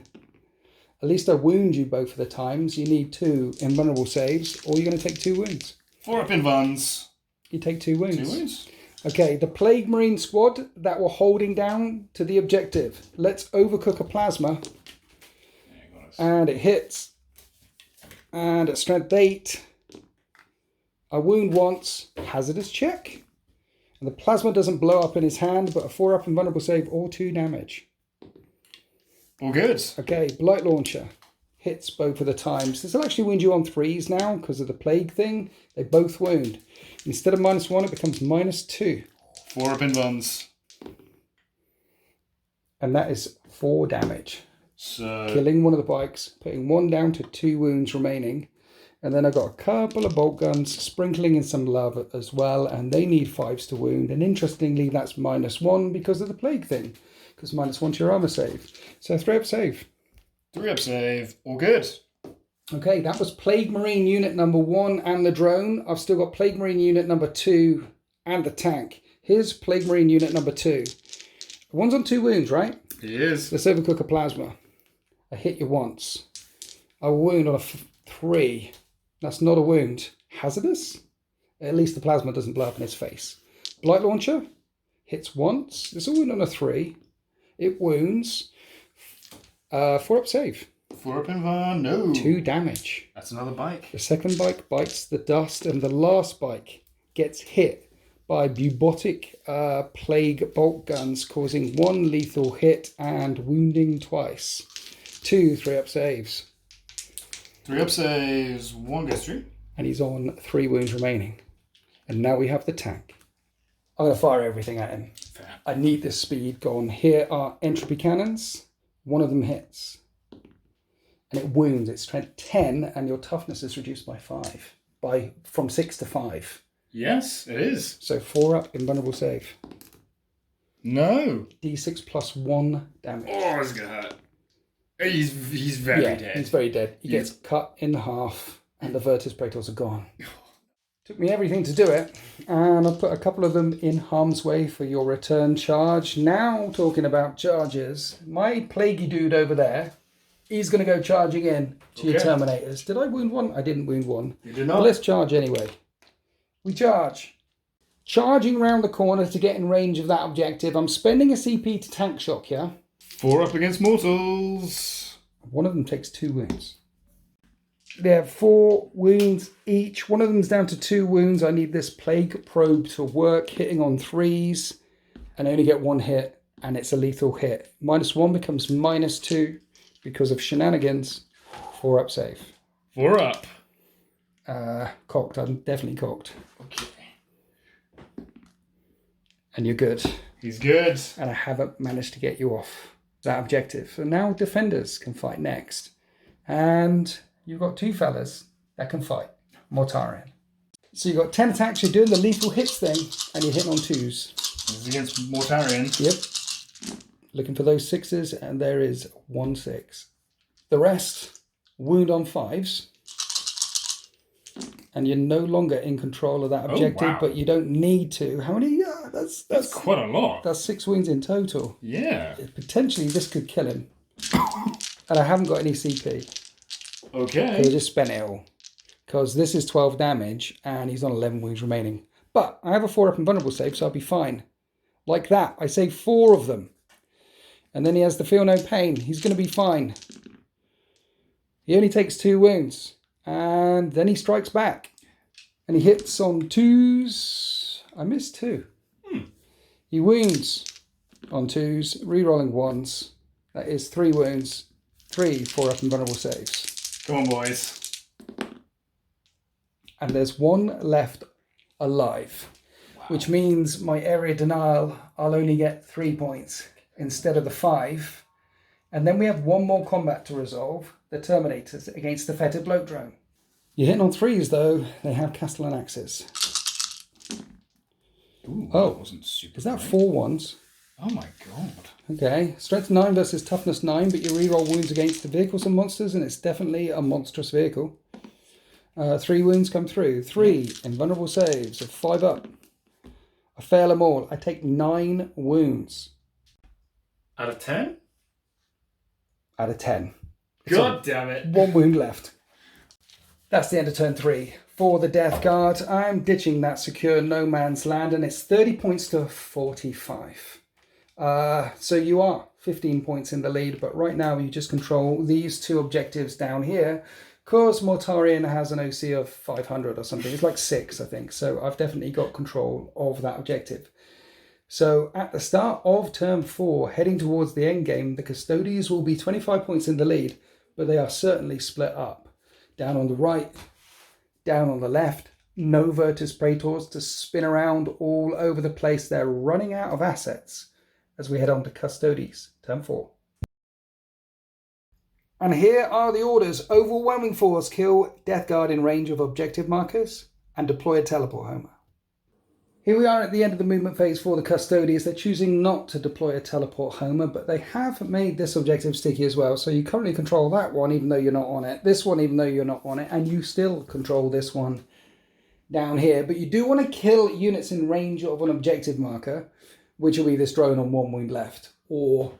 Speaker 1: At least I wound you both of the times. You need 2 invulnerable saves, or you're going to take 2 wounds.
Speaker 2: 4 up invuns.
Speaker 1: You take 2 wounds.
Speaker 2: 2 wounds.
Speaker 1: Okay, the Plague Marine squad that were holding down to the objective. Let's overcook a plasma. And it hits. And at strength 8, I wound once. Hazardous check. And the plasma doesn't blow up in his hand, but a 4 up invulnerable save or 2 damage.
Speaker 2: All good.
Speaker 1: Okay, Blight Launcher hits both of the times. This will actually wound you on 3s now because of the plague thing. They both wound. Instead of -1, it becomes -2.
Speaker 2: 4 up invuns.
Speaker 1: And that is 4 damage.
Speaker 2: So
Speaker 1: Killing one of the bikes, putting 1 down to 2 wounds remaining. And then I've got a couple of bolt guns, sprinkling in some love as well, and they need 5s to wound. And interestingly, that's -1 because of the plague thing, because -1 to your armor save. So 3 up save.
Speaker 2: 3 up save. All good.
Speaker 1: Okay, that was Plague Marine Unit number 1 and the drone. I've still got Plague Marine Unit number 2 and the tank. Here's Plague Marine Unit number 2. One's on 2 wounds, right?
Speaker 2: It is.
Speaker 1: Let's overcook a plasma. I hit you once. I wound on a 3. That's not a wound. Hazardous? At least the plasma doesn't blow up in his face. Blight Launcher hits once. It's a wound on a 3. It wounds. 4 up save.
Speaker 2: 4 up invuln. No.
Speaker 1: 2 damage.
Speaker 2: That's another bike.
Speaker 1: The second bike bites the dust, and the last bike gets hit by bubotic plague bolt guns, causing 1 lethal hit and wounding twice. 2 3 up saves.
Speaker 2: 3 up saves. 1 goes through.
Speaker 1: And he's on 3 wounds remaining. And now we have the tank. I'm going to fire everything at him.
Speaker 2: Fair.
Speaker 1: I need this speed gone. Here are entropy cannons. One of them hits. And it wounds. It's strength 10, and your toughness is reduced by 5. From 6 to 5.
Speaker 2: Yes, it is.
Speaker 1: So 4 up, invulnerable save.
Speaker 2: No.
Speaker 1: D6 plus 1 damage.
Speaker 2: Oh, it's going to hurt. He's very dead.
Speaker 1: He's very dead. He gets cut in half, and the Virtus Praetors are gone. Took me everything to do it, and I've put a couple of them in harm's way for your return charge. Now, talking about charges, my plaguey dude over there, he's going to go charging in to your Terminators. Did I wound 1? I didn't wound 1.
Speaker 2: You did not.
Speaker 1: But let's charge anyway. We charge. Charging round the corner to get in range of that objective. I'm spending a CP to tank shock, yeah?
Speaker 2: 4 up against mortals.
Speaker 1: One of them takes 2 wounds. They have 4 wounds each. One of them's down to 2 wounds. I need this plague probe to work, hitting on 3s, and I only get 1 hit, and it's a lethal hit. -1 becomes -2 because of shenanigans. 4 up save.
Speaker 2: 4 up.
Speaker 1: Cocked. I'm definitely cocked.
Speaker 2: Okay.
Speaker 1: And you're good.
Speaker 2: He's good.
Speaker 1: And I haven't managed to get you off that objective. So now defenders can fight next. And you've got 2 fellas that can fight. Mortarion. So you've got 10 attacks. You're doing the lethal hits thing. And you're hitting on 2s.
Speaker 2: This is against Mortarion.
Speaker 1: Yep. Looking for those 6s. And there is 1 6. The rest, wound on 5s. And you're no longer in control of that objective,
Speaker 2: wow.
Speaker 1: but you don't need to. How many? That's
Speaker 2: quite a lot.
Speaker 1: That's 6 wounds in total.
Speaker 2: Yeah.
Speaker 1: Potentially, this could kill him. And I haven't got any CP.
Speaker 2: Okay.
Speaker 1: So I just spent it all. Because this is 12 damage, and he's on 11 wounds remaining. But I have a 4 up invulnerable save, so I'll be fine. Like that. I save 4 of them. And then he has to feel no pain. He's going to be fine. He only takes 2 wounds. And then he strikes back. And he hits on 2s. I missed 2. He wounds on 2s, re-rolling 1s. That is 3 wounds. 3 4 up invulnerable saves.
Speaker 2: Come on, boys.
Speaker 1: And there's 1 left alive. Wow. Which means my area denial, I'll only get 3 points instead of the 5. And then we have 1 more combat to resolve. The Terminators against the fetid bloat drone. You're hitting on 3s though. They have Castellan axes.
Speaker 2: Ooh,
Speaker 1: Oh,
Speaker 2: that wasn't super.
Speaker 1: is that
Speaker 2: great.
Speaker 1: 4 ones?
Speaker 2: Oh my god.
Speaker 1: Okay, strength 9 versus toughness 9, but you reroll wounds against the vehicles and monsters, and it's definitely a monstrous vehicle. 3 wounds come through. 3 invulnerable saves of 5 up. I fail them all. I take 9 wounds.
Speaker 2: Out of 10?
Speaker 1: Out of 10.
Speaker 2: God damn it.
Speaker 1: 1 wound left. That's the end of turn 3. For the Death Guard, I'm ditching that secure no man's land, and it's 30 points to 45. So you are 15 points in the lead, but right now you just control these 2 objectives down here, because Mortarion has an OC of 500 or something. It's like 6, I think. So I've definitely got control of that objective. So at the start of turn 4, heading towards the end game, the Custodes will be 25 points in the lead, but they are certainly split up. Down on the right, down on the left, no Virtus Praetors to spin around all over the place. They're running out of assets as we head on to Custodes, turn 4. And here are the orders. Overwhelming force, kill Death Guard in range of objective markers and deploy a teleport homer. Here we are at the end of the movement phase for the Custodes. They're choosing not to deploy a teleport homer, but they have made this objective sticky as well. So you currently control that one even though you're not on it, this one even though you're not on it, and you still control this one down here. But you do want to kill units in range of an objective marker, which will be this drone on 1 wound left, or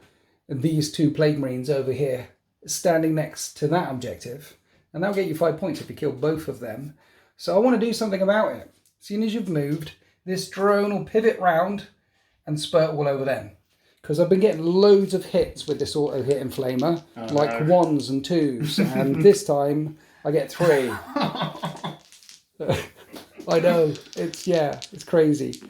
Speaker 1: these 2 Plague Marines over here standing next to that objective, and that'll get you 5 points if you kill both of them. So I want to do something about it. As soon as you've moved, this drone will pivot round and spurt all over them. Because I've been getting loads of hits with this auto hit inflamer, like 1s and 2s, and this time I get 3. I know, it's crazy.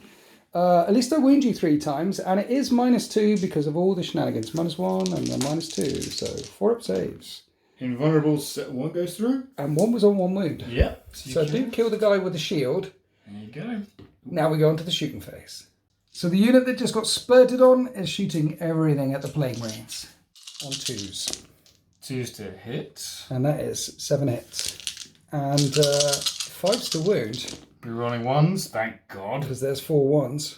Speaker 1: At least I wound you 3 times, and it is -2 because of all the shenanigans. -1 and then -2, so 4 up saves.
Speaker 2: Invulnerable 1 goes through.
Speaker 1: And 1 was on 1 wound.
Speaker 2: Yeah.
Speaker 1: So I do kill the guy with the shield.
Speaker 2: There you go.
Speaker 1: Now we go on to the shooting phase. So the unit that just got spurted on is shooting everything at the Plague Marines on 2s.
Speaker 2: 2s to hit.
Speaker 1: And that is 7 hits. And 5s to wound.
Speaker 2: We're rolling 1s, thank God.
Speaker 1: Because there's 4 1s.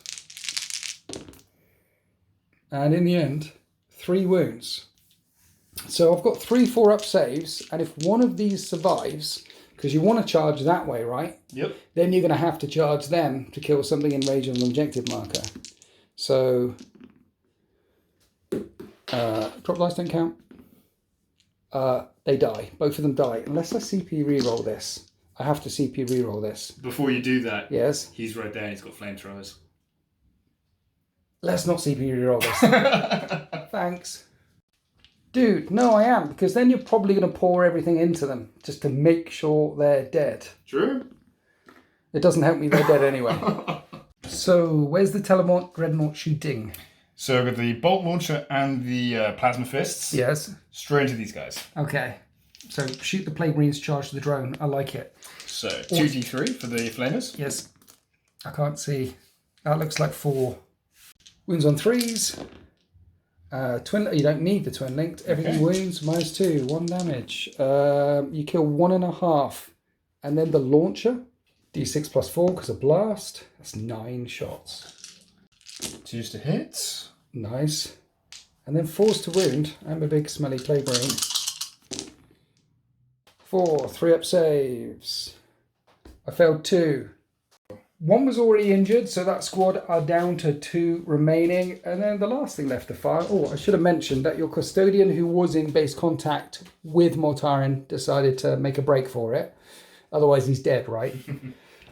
Speaker 1: And in the end, 3 wounds. So I've got 3 4-up saves, and if one of these survives, because you want to charge that way, right?
Speaker 2: Yep.
Speaker 1: Then you're going to have to charge them to kill something in range of an objective marker. So, drop dice don't count. They die. Both of them die. Unless I CP reroll this. I have to CP reroll this.
Speaker 2: Before you do that,
Speaker 1: yes,
Speaker 2: he's right there and he's got flamethrowers.
Speaker 1: Let's not CP reroll this. Thanks. Dude, no I am, because then you're probably going to pour everything into them just to make sure they're dead.
Speaker 2: True.
Speaker 1: It doesn't help me they're dead anyway. So, where's the Telemort Dreadnought shooting?
Speaker 2: So, with the bolt launcher and the plasma fists.
Speaker 1: Yes.
Speaker 2: Straight into these guys.
Speaker 1: Okay. So, shoot the Plague Marines, charge the drone. I like it.
Speaker 2: So, 2d3 for the flamers.
Speaker 1: Yes. I can't see. That looks like 4. Wounds on 3s. Twin. You don't need the twin linked. Everything wounds -2, 1 damage. You kill 1.5, and then the launcher. D6 plus 4 because of blast. That's 9 shots.
Speaker 2: 2s to hit.
Speaker 1: Nice. And then 4s to wound. I'm a big smelly Plague Marine. 4 3-up saves. I failed 2. 1 was already injured, so that squad are down to 2 remaining. And then the last thing left to fire. Oh, I should have mentioned that your custodian who was in base contact with Mortarion decided to make a break for it. Otherwise he's dead, right?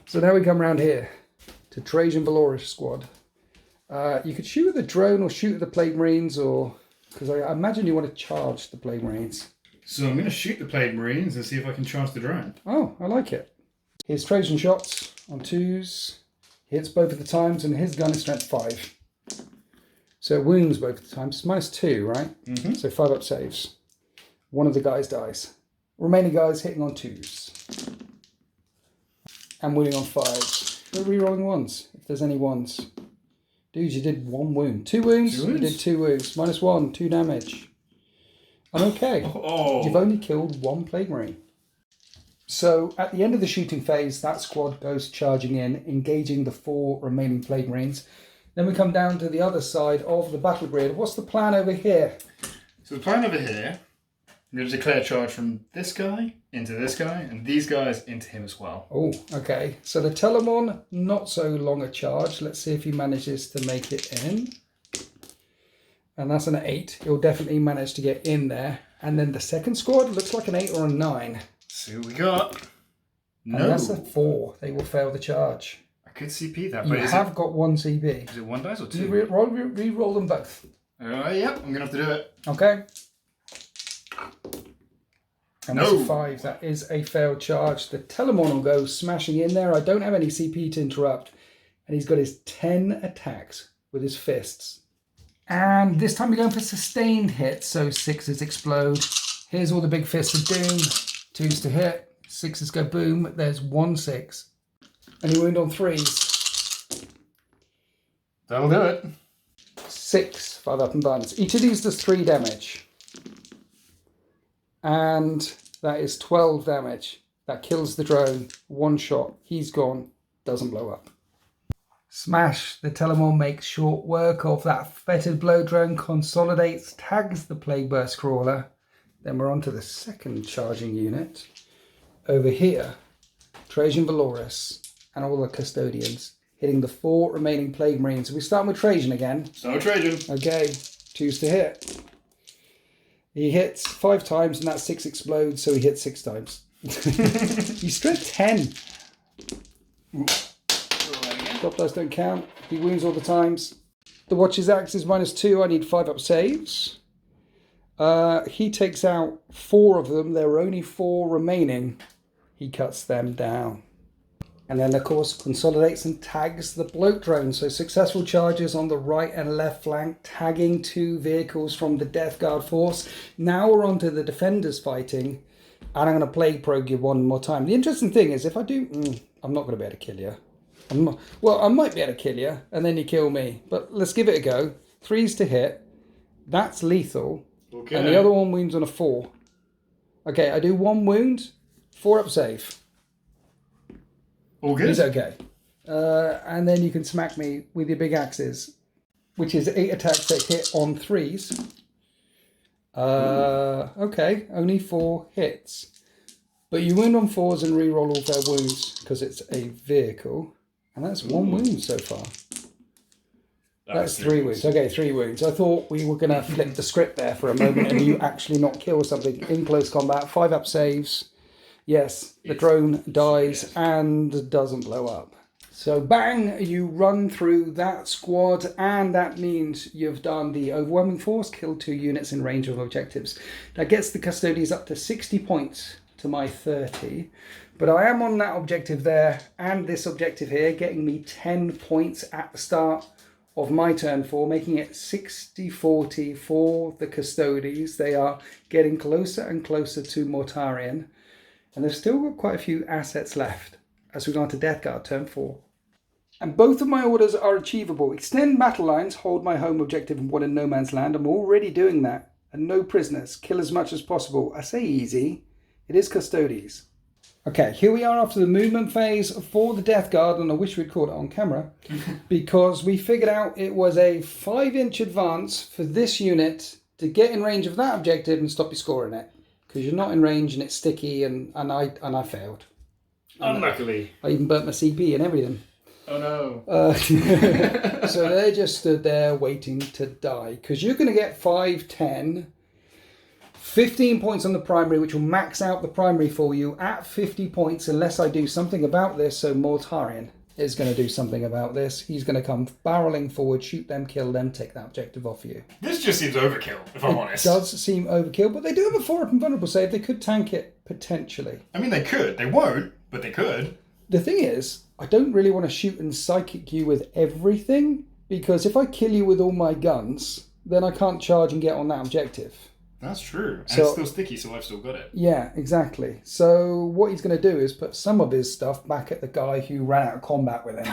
Speaker 1: So now we come around here to Trajan Valorous squad. You could shoot at the drone or shoot at the Plague Marines, or because I imagine you want to charge the Plague Marines.
Speaker 2: So I'm going to shoot the Plague Marines and see if I can charge the drone.
Speaker 1: Oh, I like it. Here's Trajan shots on 2s. He hits both of the times, and his gun is strength 5. So it wounds both of the times. It's -2, right? Mm-hmm. So 5-up saves. One of the guys dies. Remaining guys hitting on 2s. And wounding on 5s. But re-rolling 1s, if there's any 1s. Dude, you did 1 wound. 2 wounds? 2 wounds? You did 2 wounds. -1, 2 damage. I'm okay.
Speaker 2: Oh.
Speaker 1: You've only killed 1 Plague Marine. So at the end of the shooting phase, that squad goes charging in, engaging the 4 remaining Plague Marines. Then we come down to the other side of the battle grid. What's the plan over here?
Speaker 2: So the plan over here, I'm going to declare charge from this guy into this guy, and these guys into him as well.
Speaker 1: Oh, okay. So the Telemon, not so long a charge. Let's see if he manages to make it in. And that's an 8. He'll definitely manage to get in there. And then the second squad looks like an 8 or a 9.
Speaker 2: See what we got. No.
Speaker 1: And that's a 4. They will fail the charge.
Speaker 2: I could CP that,
Speaker 1: You
Speaker 2: but
Speaker 1: have got 1 CP.
Speaker 2: is it 1 dice or 2?
Speaker 1: You re-roll them both.
Speaker 2: Yep, I'm going to have to do it.
Speaker 1: Okay. And that's
Speaker 2: No.
Speaker 1: a 5. That is a failed charge. The Telemon will go smashing in there. I don't have any CP to interrupt. And he's got his 10 attacks with his fists. And this time we're going for sustained hits. So 6s explode. Here's all the big fists of doom. 2s to hit. 6s go boom. There's 1 6. And you wound on 3s.
Speaker 2: That'll do it.
Speaker 1: 6 5 up and buns. Each of these does 3 damage. And that is 12 damage. That kills the drone. 1 shot. He's gone. Doesn't blow up. Smash. The Telemon makes short work of that fetid blow drone. Consolidates. Tags the Plague Burst Crawler. Then we're on to the second charging unit. Over here, Trajan Valoris and all the Custodians hitting the 4 remaining Plague Marines. We start with Trajan again.
Speaker 2: So Trajan.
Speaker 1: Okay, 2s to hit. He hits 5 times and that 6 explodes, so he hits 6 times. He stripped 10. Drop dice don't count. He wounds all the times. The Watcher's Axe is -2. I need 5 up saves. He takes out 4 of them. There are only 4 remaining. He cuts them down. And then, of course, consolidates and tags the bloat drone. So successful charges on the right and left flank, tagging 2 vehicles from the Death Guard force. Now we're on to the defenders fighting. And I'm going to Plague Probe you 1 more time. The interesting thing is, if I do... I'm not going to be able to kill you. Well, I might be able to kill you, and then you kill me. But let's give it a go. 3s to hit. That's lethal.
Speaker 2: Okay.
Speaker 1: And the other one wounds on a 4. Okay, I do 1 wound. 4 up save.
Speaker 2: All good.
Speaker 1: He's okay. And then you can smack me with your big axes, which is 8 attacks that hit on 3s. Okay, only 4 hits. But you wound on 4s and re-roll all their wounds because it's a vehicle. And that's 1 wound so far. That's 3 wounds. Okay, 3 wounds. I thought we were going to flip the script there for a moment and you actually not kill something in close combat. 5 up saves. Yes, the drone dies and doesn't blow up. So bang, you run through that squad, and that means you've done the overwhelming force, killed 2 units in range of objectives. That gets the Custodes up to 60 points to my 30. But I am on that objective there and this objective here, getting me 10 points at the start of my turn 4, making it 60-40 for the Custodes. They are getting closer and closer to Mortarion. And they've still got quite a few assets left as we go on to Death Guard turn 4. And both of my orders are achievable. Extend battle lines, hold my home objective and one in no man's land. I'm already doing that. And no prisoners. Kill as much as possible. I say easy. It is Custodes. Okay, here we are after the movement phase for the Death Guard, and I wish we'd caught it on camera, because we figured out it was a 5-inch advance for this unit to get in range of that objective and stop you scoring it. Because you're not in range and it's sticky, and I failed.
Speaker 2: Unluckily.
Speaker 1: I even burnt my CP and everything.
Speaker 2: Oh no.
Speaker 1: So they just stood there waiting to die. Because you're going to get 5, 10, 15 points on the primary, which will max out the primary for you at 50 points unless I do something about this. So Mortarion is going to do something about this. He's going to come barreling forward, shoot them, kill them, take that objective off you.
Speaker 2: This just seems overkill, if I'm honest.
Speaker 1: It does seem overkill, but they do have a 4-up and vulnerable save. They could tank it, potentially.
Speaker 2: I mean, they could. They won't, but they could.
Speaker 1: The thing is, I don't really want to shoot and psychic you with everything, because if I kill you with all my guns, then I can't charge and get on that objective.
Speaker 2: That's true. And
Speaker 1: So-
Speaker 2: it's still sticky, so I've still got it.
Speaker 1: Yeah, exactly. So what he's going to do is put some of his stuff back at the guy who ran out of combat with him,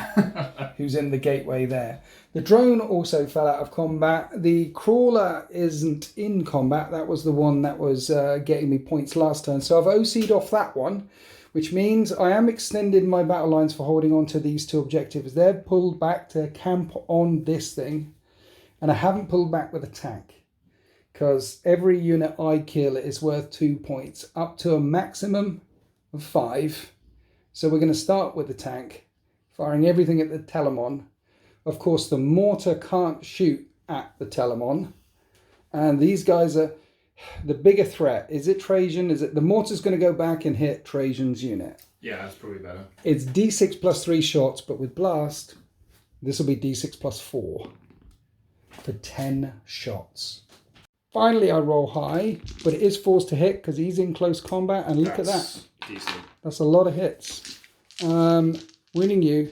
Speaker 1: who's in the gateway there. The drone also fell out of combat. The crawler isn't in combat. That was the one that was getting me points last turn. So I've OC'd off that one, which means I am extending my battle lines for holding on to these two objectives. They're pulled back to camp on this thing, and I haven't pulled back with a tank, because every unit I kill is worth 2 points, up to a maximum of 5. So we're going to start with the tank, firing everything at the Telemon. Of course, the mortar can't shoot at the Telemon, and these guys are the bigger threat. Is it Trajan? Is it the mortar's going to go back and hit Trajan's unit?
Speaker 2: Yeah, that's probably better.
Speaker 1: It's D6 plus 3 shots, but with blast, this will be D6 plus 4 for 10 shots. Finally, I roll high, but it is forced to hit because he's in close combat, and look at that.
Speaker 2: Decent.
Speaker 1: That's a lot of hits. Winning you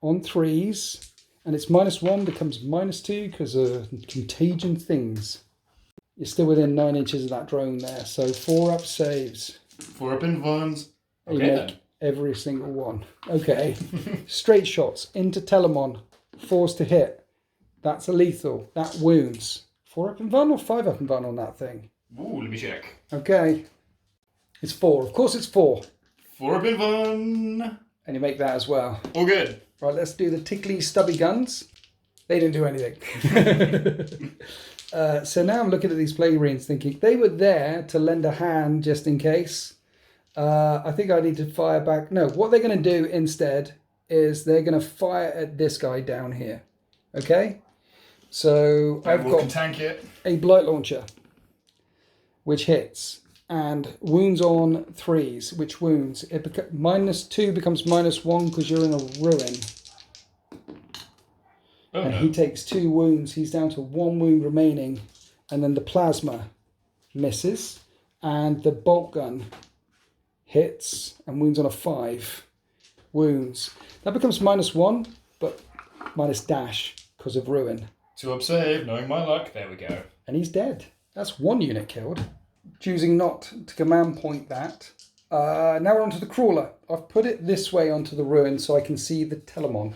Speaker 1: on 3s, and it's -1 becomes -2 because of contagion things. You're still within 9 inches of that drone there, so 4 up saves.
Speaker 2: 4 up in ones.
Speaker 1: You
Speaker 2: Okay,
Speaker 1: make every single one. Okay, straight shots into Telemon, forced to hit. That's a lethal. That wounds. 4 up in one or 5 up in one on that thing?
Speaker 2: Ooh, let me check.
Speaker 1: Okay, it's 4. Of course, it's 4.
Speaker 2: 4 up in one.
Speaker 1: And you make that as well.
Speaker 2: All good.
Speaker 1: Right, let's do the tickly stubby guns. They didn't do anything. So now I'm looking at these plague marines thinking they were there to lend a hand just in case. I think I need to fire back. No, what they're going to do instead is they're going to fire at this guy down here. Okay? So I've got
Speaker 2: tank it.
Speaker 1: a blight launcher, which hits, and wounds on 3s, which wounds. It -2 becomes -1 because you're in a ruin.
Speaker 2: Oh,
Speaker 1: And
Speaker 2: no.
Speaker 1: he takes 2 wounds. He's down to 1 wound remaining. And then the plasma misses. And the bolt gun hits and wounds on a 5. Wounds. That becomes -1, but minus dash because of ruin.
Speaker 2: 2 up save, knowing my luck. There we go.
Speaker 1: And he's dead. That's 1 unit killed. Choosing not to command point that. Now we're onto the crawler. I've put it this way onto the ruin so I can see the Telemon.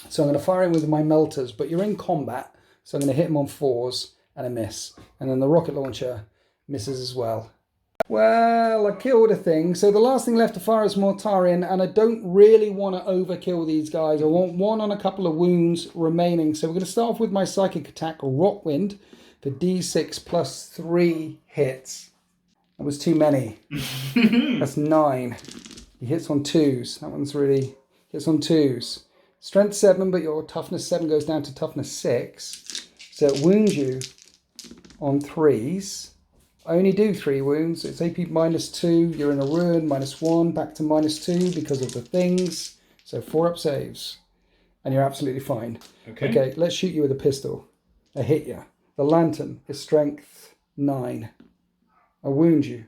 Speaker 1: So I'm going to fire him with my melters, but you're in combat, so I'm going to hit him on 4s and a miss. And then the rocket launcher misses as well. Well, I killed a thing, so the last thing left to fire is Mortarion, and I don't really want to overkill these guys. I want 1 on a couple of wounds remaining. So we're going to start off with my psychic attack, Rockwind, for D6 plus 3 hits. That was too many. That's 9. He hits on 2s. That one's really hits on 2s. Strength 7, but your toughness 7 goes down to toughness 6. So it wounds you on 3s. I only do 3 wounds. It's AP -2. You're in a ruin, -1, back to -2 because of the things. So 4 up saves. And you're absolutely fine. Okay, let's shoot you with a pistol. I hit you. The lantern is strength 9. I wound you.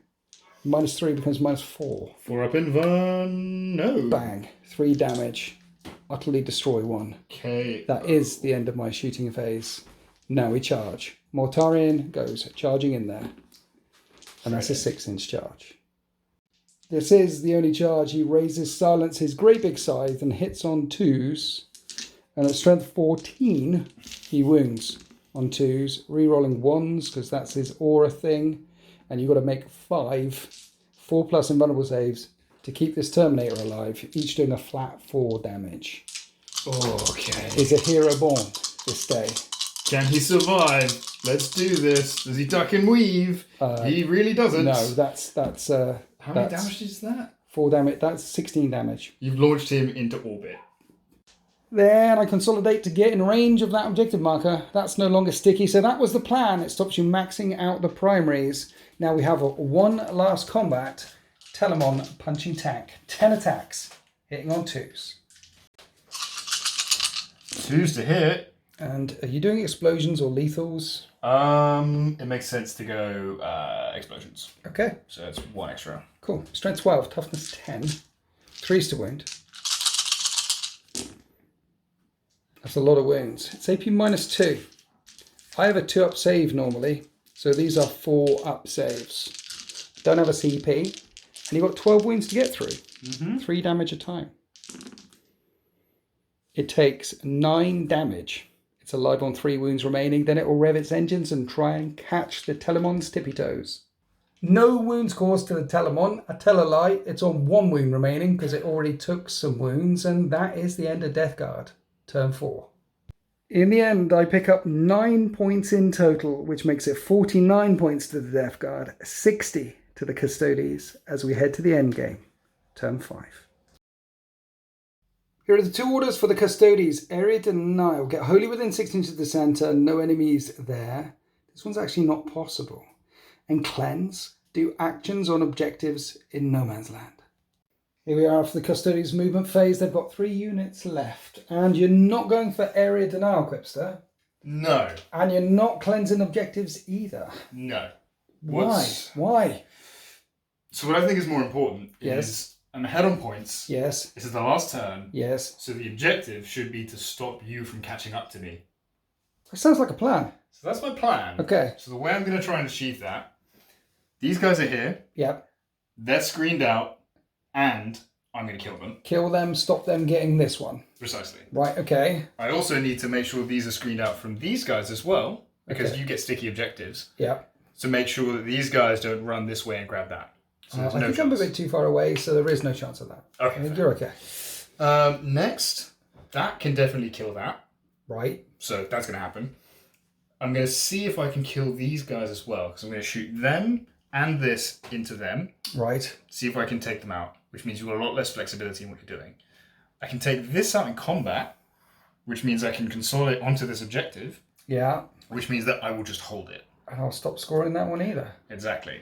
Speaker 1: -3 becomes -4.
Speaker 2: 4 up in one. No.
Speaker 1: Bang. 3 damage. Utterly destroy 1.
Speaker 2: Okay.
Speaker 1: That is the end of my shooting phase. Now we charge. Mortarion goes charging in there. And that's a 6-inch charge. This is the only charge. He raises silence his great big scythe and hits on 2s. And at strength 14, he wounds on 2s, re-rolling 1s because that's his aura thing. And you've got to make 5 4+ invulnerable saves to keep this Terminator alive, each doing a flat 4 damage.
Speaker 2: Okay.
Speaker 1: Is a hero born this day?
Speaker 2: Can he survive? Let's do this. Does he duck and weave? He really doesn't.
Speaker 1: No, that's
Speaker 2: How many damage is that?
Speaker 1: 4 damage. That's 16 damage.
Speaker 2: You've launched him into orbit.
Speaker 1: Then I consolidate to get in range of that objective marker. That's no longer sticky, so that was the plan. It stops you maxing out the primaries. Now we have one last combat. Telemon punching tank. 10 attacks, hitting on 2s.
Speaker 2: 2s to hit.
Speaker 1: And are you doing explosions or lethals?
Speaker 2: It makes sense to go explosions.
Speaker 1: Okay,
Speaker 2: So it's 1 extra.
Speaker 1: cool. Strength 12, toughness 10. 3s to wound. That's a lot of wounds. It's AP -2. I have a 2 up save normally, so these are 4 up saves. Don't have a CP, and you've got 12 wounds to get through. 3 damage a time. It takes 9 damage. It's alive on 3 wounds remaining. Then it will rev its engines and try and catch the Telemon's tippy toes. No wounds caused to the Telemon. I tell a lie, it's on 1 wound remaining because it already took some wounds, and that is the end of Death Guard, turn 4. In the end, I pick up 9 points in total, which makes it 49 points to the Death Guard, 60 to the Custodes, as we head to the end game, turn 5. Here are the 2 orders for the Custodes. Area Denial. Get wholly within 6 inches of the centre, no enemies there. This one's actually not possible. And Cleanse. Do actions on objectives in no man's land. Here we are for the Custodes movement phase. They've got 3 units left. And you're not going for Area Denial, Quipster.
Speaker 2: No.
Speaker 1: And you're not cleansing objectives either.
Speaker 2: No.
Speaker 1: Why?
Speaker 2: So what I think is more important is I'm ahead on points.
Speaker 1: Yes.
Speaker 2: This is the last turn.
Speaker 1: Yes.
Speaker 2: So the objective should be to stop you from catching up to me.
Speaker 1: It sounds like a plan.
Speaker 2: So that's my plan.
Speaker 1: Okay.
Speaker 2: So the way I'm going to try and achieve that, these guys are here.
Speaker 1: Yep.
Speaker 2: They're screened out, and I'm going to kill them.
Speaker 1: Kill them, stop them getting this one.
Speaker 2: Precisely.
Speaker 1: Right, okay.
Speaker 2: I also need to make sure these are screened out from these guys as well, because you get sticky objectives.
Speaker 1: Yep.
Speaker 2: So make sure that these guys don't run this way and grab that. So
Speaker 1: I think I'm a bit too far away, so there is no chance of that.
Speaker 2: Okay.
Speaker 1: You're okay.
Speaker 2: Next, that can definitely kill that.
Speaker 1: Right.
Speaker 2: So that's going to happen. I'm going to see if I can kill these guys as well, because I'm going to shoot them and this into them.
Speaker 1: Right.
Speaker 2: See if I can take them out, which means you've got a lot less flexibility in what you're doing. I can take this out in combat, which means I can consolidate onto this objective.
Speaker 1: Yeah.
Speaker 2: Which means that I will just hold it.
Speaker 1: And I'll stop scoring that one either.
Speaker 2: Exactly.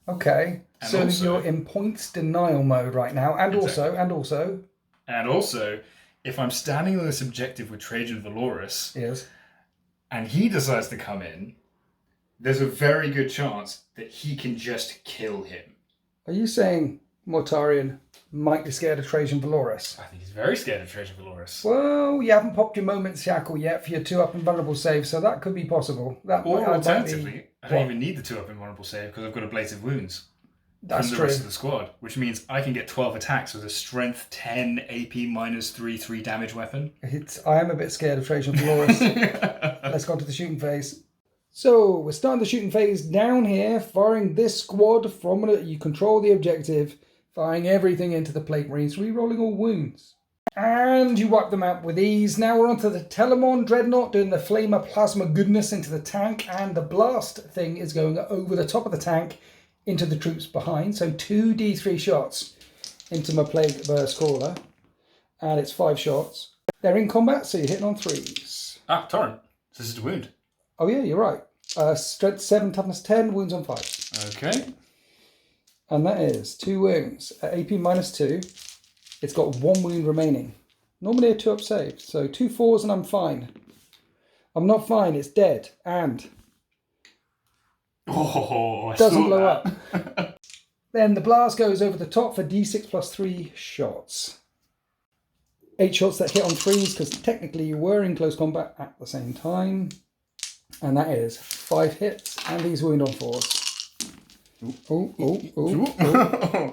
Speaker 1: Okay.
Speaker 2: And
Speaker 1: so
Speaker 2: also,
Speaker 1: you're in points denial mode right now, and also.
Speaker 2: And also, if I'm standing on this objective with Trajan Valoris,
Speaker 1: yes,
Speaker 2: and he decides to come in, there's a very good chance that he can just kill him.
Speaker 1: Are you saying Mortarion might be scared of Trajan Valoris?
Speaker 2: I think he's very scared of Trajan Valoris.
Speaker 1: Well, you haven't popped your moment shackle yet for your 2-up invulnerable save, so that could be possible.
Speaker 2: Or alternatively, I don't even need the 2-up invulnerable save because I've got ablative wounds.
Speaker 1: That's
Speaker 2: from the rest of the squad, which means I can get 12 attacks with a strength 10 AP -3 damage weapon.
Speaker 1: I am a bit scared of Trajan Valoris. Let's go to the shooting phase. So we're starting the shooting phase down here, firing this squad from you control the objective, firing everything into the plate marines, re-rolling all wounds. And you wipe them out with ease. Now we're onto the Telemon Dreadnought, doing the Flamer Plasma goodness into the tank, and the blast thing is going over the top of the tank into the troops behind. So 2 D3 shots into my Plague Burst Caller, and it's 5 shots. They're in combat, so you're hitting on 3s.
Speaker 2: Ah, Torrent. So this is a wound.
Speaker 1: Oh yeah, you're right. Strength 7, toughness 10, wounds on 5.
Speaker 2: Okay.
Speaker 1: And that is 2 wounds at AP -2. It's got 1 wound remaining. Normally a 2-up save, so 2 4s and I'm fine. I'm not fine, it's dead, and doesn't blow up. Then the blast goes over the top for D6 plus 3 shots. 8 shots that hit on 3s, because technically you were in close combat at the same time. And that is 5 hits, and these wound on 4s.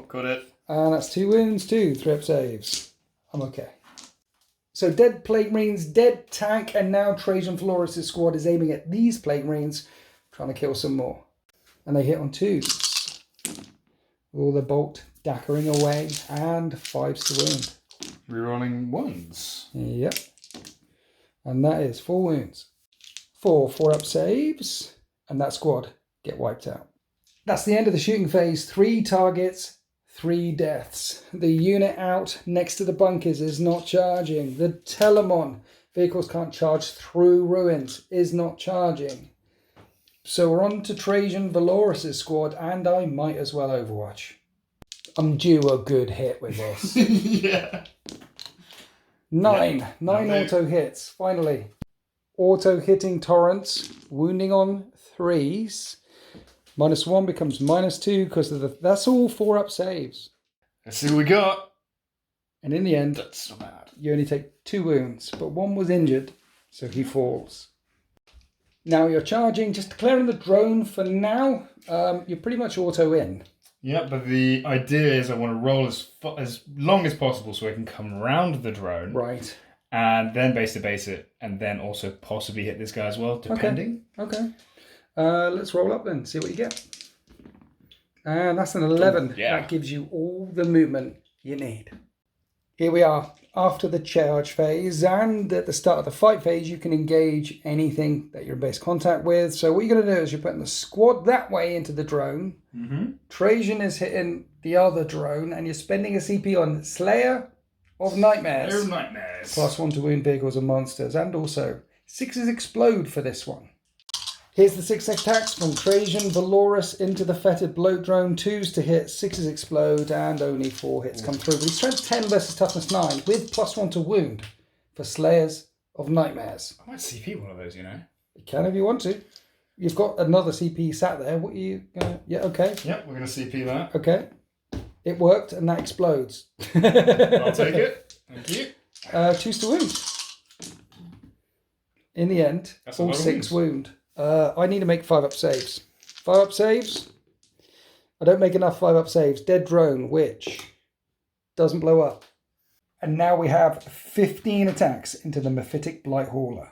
Speaker 2: Got it.
Speaker 1: And that's 2 wounds, 2 3-up saves. I'm okay. So dead Plague Marines, dead tank, and now Trajan Valoris' squad is aiming at these Plague Marines, trying to kill some more. And they hit on 2s. With all the bolt dackering away, and 5s to wound.
Speaker 2: Rerolling 1s.
Speaker 1: Yep. And that is 4 wounds. 4 4-up saves, and that squad get wiped out. That's the end of the shooting phase. 3 targets, 3 deaths. The unit out next to the bunkers is not charging. The Telemon, vehicles can't charge through ruins, is not charging. So we're on to Trajan Valoris' squad, and I might as well Overwatch. I'm due a good hit with this.
Speaker 2: Yeah.
Speaker 1: 9 auto hits, finally. Auto hitting torrents, wounding on 3s. -1 becomes -2 because of that's all 4-up saves.
Speaker 2: Let's see what we got.
Speaker 1: And in the end,
Speaker 2: That's not bad.
Speaker 1: you only take 2 wounds, but 1 was injured, so he falls. Now you're charging, just declaring the drone for now. You're pretty much auto in.
Speaker 2: Yeah, but the idea is I want to roll as long as possible so I can come around the drone.
Speaker 1: Right.
Speaker 2: And then base to base it, and then also possibly hit this guy as well, depending.
Speaker 1: Okay. Let's roll up then, see what you get. And that's an 11.
Speaker 2: Yeah.
Speaker 1: That gives you all the movement you need. Here we are after the charge phase, and at the start of the fight phase you can engage anything that you're in base contact with. So what you're going to do is you're putting the squad that way into the drone. Trajan is hitting the other drone, and you're spending a CP on Slayer of Nightmares.
Speaker 2: Slayer of Nightmares.
Speaker 1: +1 to wound vehicles and monsters, and also 6s explode for this one. Here's the 6 attacks from Trajan, Valorous into the Fetid Bloat Drone. 2s to hit, 6s explode, and only 4 hits come through. But he's strength 10 versus toughness 9 with +1 to wound for Slayers of Nightmares.
Speaker 2: I might CP one of those, you know.
Speaker 1: You can if you want to. You've got another CP sat there. What are you gonna... Yeah, okay.
Speaker 2: Yep, we're going to CP that.
Speaker 1: Okay. It worked, and that explodes.
Speaker 2: I'll take it. Thank you.
Speaker 1: 2s to wound. In the end,
Speaker 2: That's
Speaker 1: all
Speaker 2: a lot of
Speaker 1: 6
Speaker 2: wounds.
Speaker 1: wound. I need to make 5-up saves. 5-up saves. I don't make enough 5-up saves. Dead drone, which doesn't blow up. And now we have 15 attacks into the Mephitic Blight Hauler,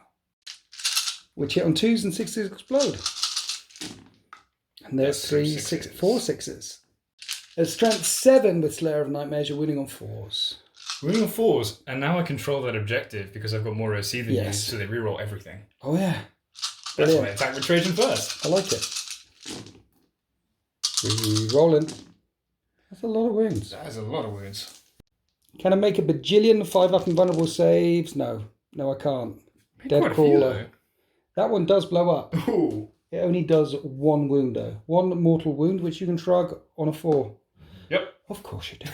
Speaker 1: which hit on 2s and 6s explode. And there's
Speaker 2: That's
Speaker 1: 3, 6, 4 6s. There's strength 7 with Slayer of Nightmares. You're winning on 4s.
Speaker 2: Winning on 4s, and now I control that objective because I've got more OC than you,
Speaker 1: Yes.
Speaker 2: so they reroll everything.
Speaker 1: Oh yeah.
Speaker 2: That's why I
Speaker 1: Brilliant.
Speaker 2: attack with Trajan first.
Speaker 1: I like it. Rolling. That's a lot of wounds.
Speaker 2: That is a lot of wounds.
Speaker 1: Can I make a bajillion 5-up invulnerable saves? No. No, I can't. Dead
Speaker 2: Quite a few,
Speaker 1: Crawler. That one does blow up.
Speaker 2: though. Ooh.
Speaker 1: It only does 1 wound though. 1 mortal wound, which you can shrug on a 4.
Speaker 2: Yep.
Speaker 1: Of course you do.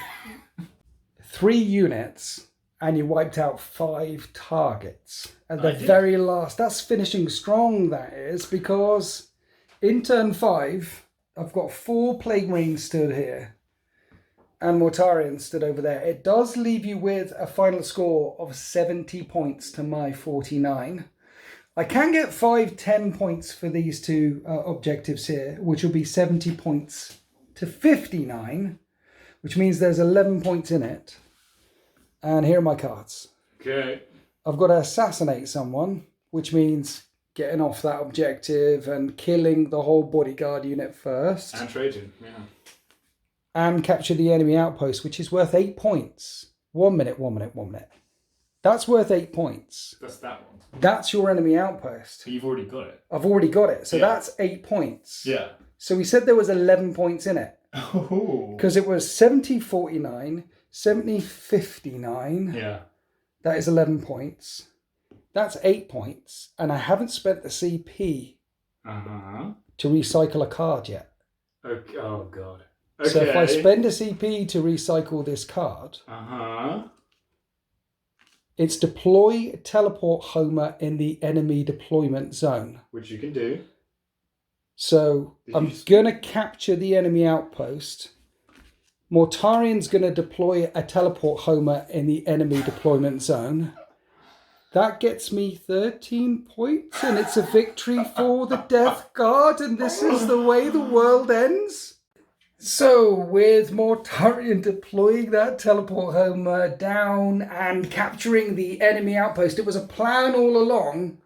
Speaker 1: 3 units, and you wiped out 5 targets. At the very last. That's finishing strong, that is, because in turn 5, I've got 4 Plague Marines stood here, and Mortarians stood over there. It does leave you with a final score of 70 points to my 49. I can get 10 points for these 2 objectives here, which will be 70 points to 59, which means there's 11 points in it. And here are my cards.
Speaker 2: Okay.
Speaker 1: I've got to assassinate someone, which means getting off that objective and killing the whole bodyguard unit first.
Speaker 2: And Trajan, yeah.
Speaker 1: And capture the enemy outpost, which is worth 8 points. 1 minute, 1 minute, 1 minute. That's worth 8 points.
Speaker 2: That's that one.
Speaker 1: That's your enemy outpost.
Speaker 2: So you've already got it.
Speaker 1: I've already got it. So
Speaker 2: Yeah.
Speaker 1: that's 8 points.
Speaker 2: Yeah.
Speaker 1: So we said there was 11 points in it.
Speaker 2: Oh.
Speaker 1: Because it was 70-49, 70-59.
Speaker 2: Yeah.
Speaker 1: That is 11 points. That's 8 points. And I haven't spent the CP to recycle a card yet.
Speaker 2: Okay. Oh, God. Okay.
Speaker 1: So if I spend a CP to recycle this card, it's deploy teleport Homer in the enemy deployment zone.
Speaker 2: Which you can do.
Speaker 1: So I'm going to capture the enemy outpost. Mortarian's going to deploy a teleport Homer in the enemy deployment zone. That gets me 13 points, and it's a victory for the Death Guard, and this is the way the world ends. So, with Mortarian deploying that teleport Homer down and capturing the enemy outpost, it was a plan all along.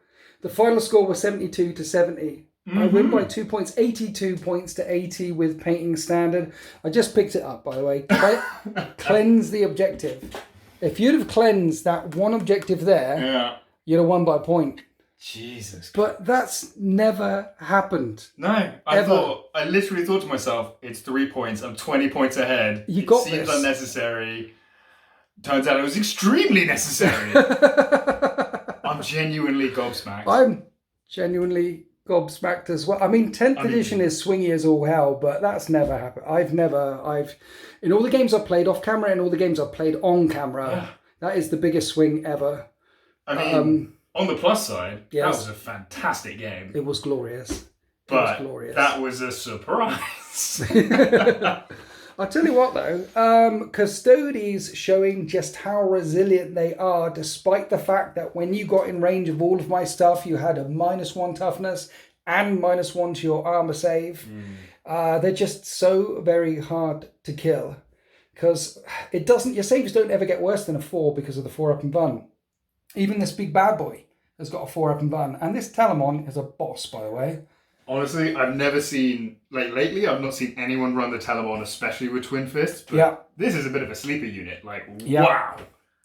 Speaker 1: The final score was 72 to 70. I win by 2 points, 82 points to 80 with painting standard. I just picked it up, by the way. Cleanse the objective. If you'd have cleansed that one objective there, you'd have won by a point.
Speaker 2: Jesus.
Speaker 1: But that's never happened.
Speaker 2: No, I literally thought to myself, it's 3 points, I'm 20 points ahead.
Speaker 1: You got
Speaker 2: Seems
Speaker 1: this.
Speaker 2: unnecessary. Turns out it was extremely necessary. I'm genuinely gobsmacked.
Speaker 1: I'm genuinely gobsmacked as well. I mean, 10th edition is swingy as all hell, but that's never happened. In all the games I've played off camera and all the games I've played on camera, that is the biggest swing ever.
Speaker 2: I mean, on the plus side,
Speaker 1: yes.
Speaker 2: that was a fantastic game.
Speaker 1: It was glorious.
Speaker 2: But that was a surprise.
Speaker 1: I'll tell you what though, Custodes showing just how resilient they are, despite the fact that when you got in range of all of my stuff, you had a -1 toughness and -1 to your armor save. They're just so very hard to kill, because your saves don't ever get worse than a 4 because of the 4-up and Vun. Even this big bad boy has got a 4-up and Vun, and this Talamon is a boss, by the way.
Speaker 2: Honestly, I've never seen, like lately, I've not seen anyone run the Taliban, especially with Twin Fists. But
Speaker 1: Yeah.
Speaker 2: this is a bit of a sleeper unit. Like,
Speaker 1: Yeah.
Speaker 2: wow.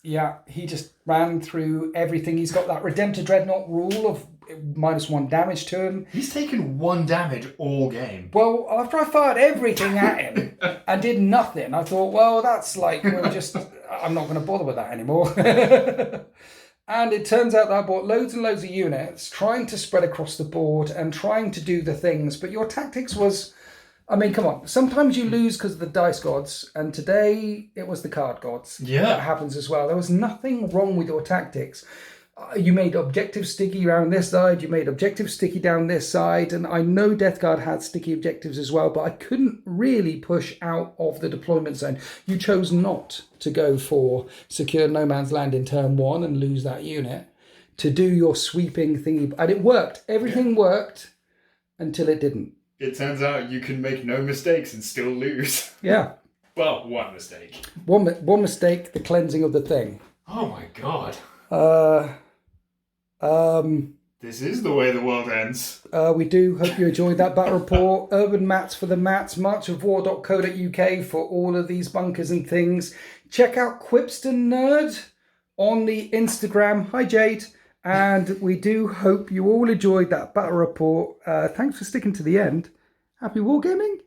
Speaker 1: Yeah, he just ran through everything. He's got that Redemptor Dreadnought rule of -1 damage to him.
Speaker 2: He's taken 1 damage all game.
Speaker 1: Well, after I fired everything at him and did nothing, I thought, well, that's like, I'm not going to bother with that anymore. And it turns out that I bought loads and loads of units, trying to spread across the board and trying to do the things. But your tactics was, I mean, come on. Sometimes you lose because of the dice gods. And today it was the card gods.
Speaker 2: Yeah.
Speaker 1: That happens as well. There was nothing wrong with your tactics. You made objectives sticky around this side. You made objectives sticky down this side. And I know Death Guard had sticky objectives as well, but I couldn't really push out of the deployment zone. You chose not to go for secure no man's land in turn 1 and lose that unit, to do your sweeping thingy. And it worked. Everything worked until it didn't.
Speaker 2: It turns out you can make no mistakes and still lose.
Speaker 1: Yeah.
Speaker 2: Well, 1 mistake.
Speaker 1: One mistake, the cleansing of the thing.
Speaker 2: Oh my god. This is the way the world ends.
Speaker 1: We do hope you enjoyed that battle report. Urban Mats for the Mats, marchofwar.co.uk for all of these bunkers and things. Check out Quipston Nerd on the Instagram. Hi, Jade. And we do hope you all enjoyed that battle report. Thanks for sticking to the end. Happy wargaming.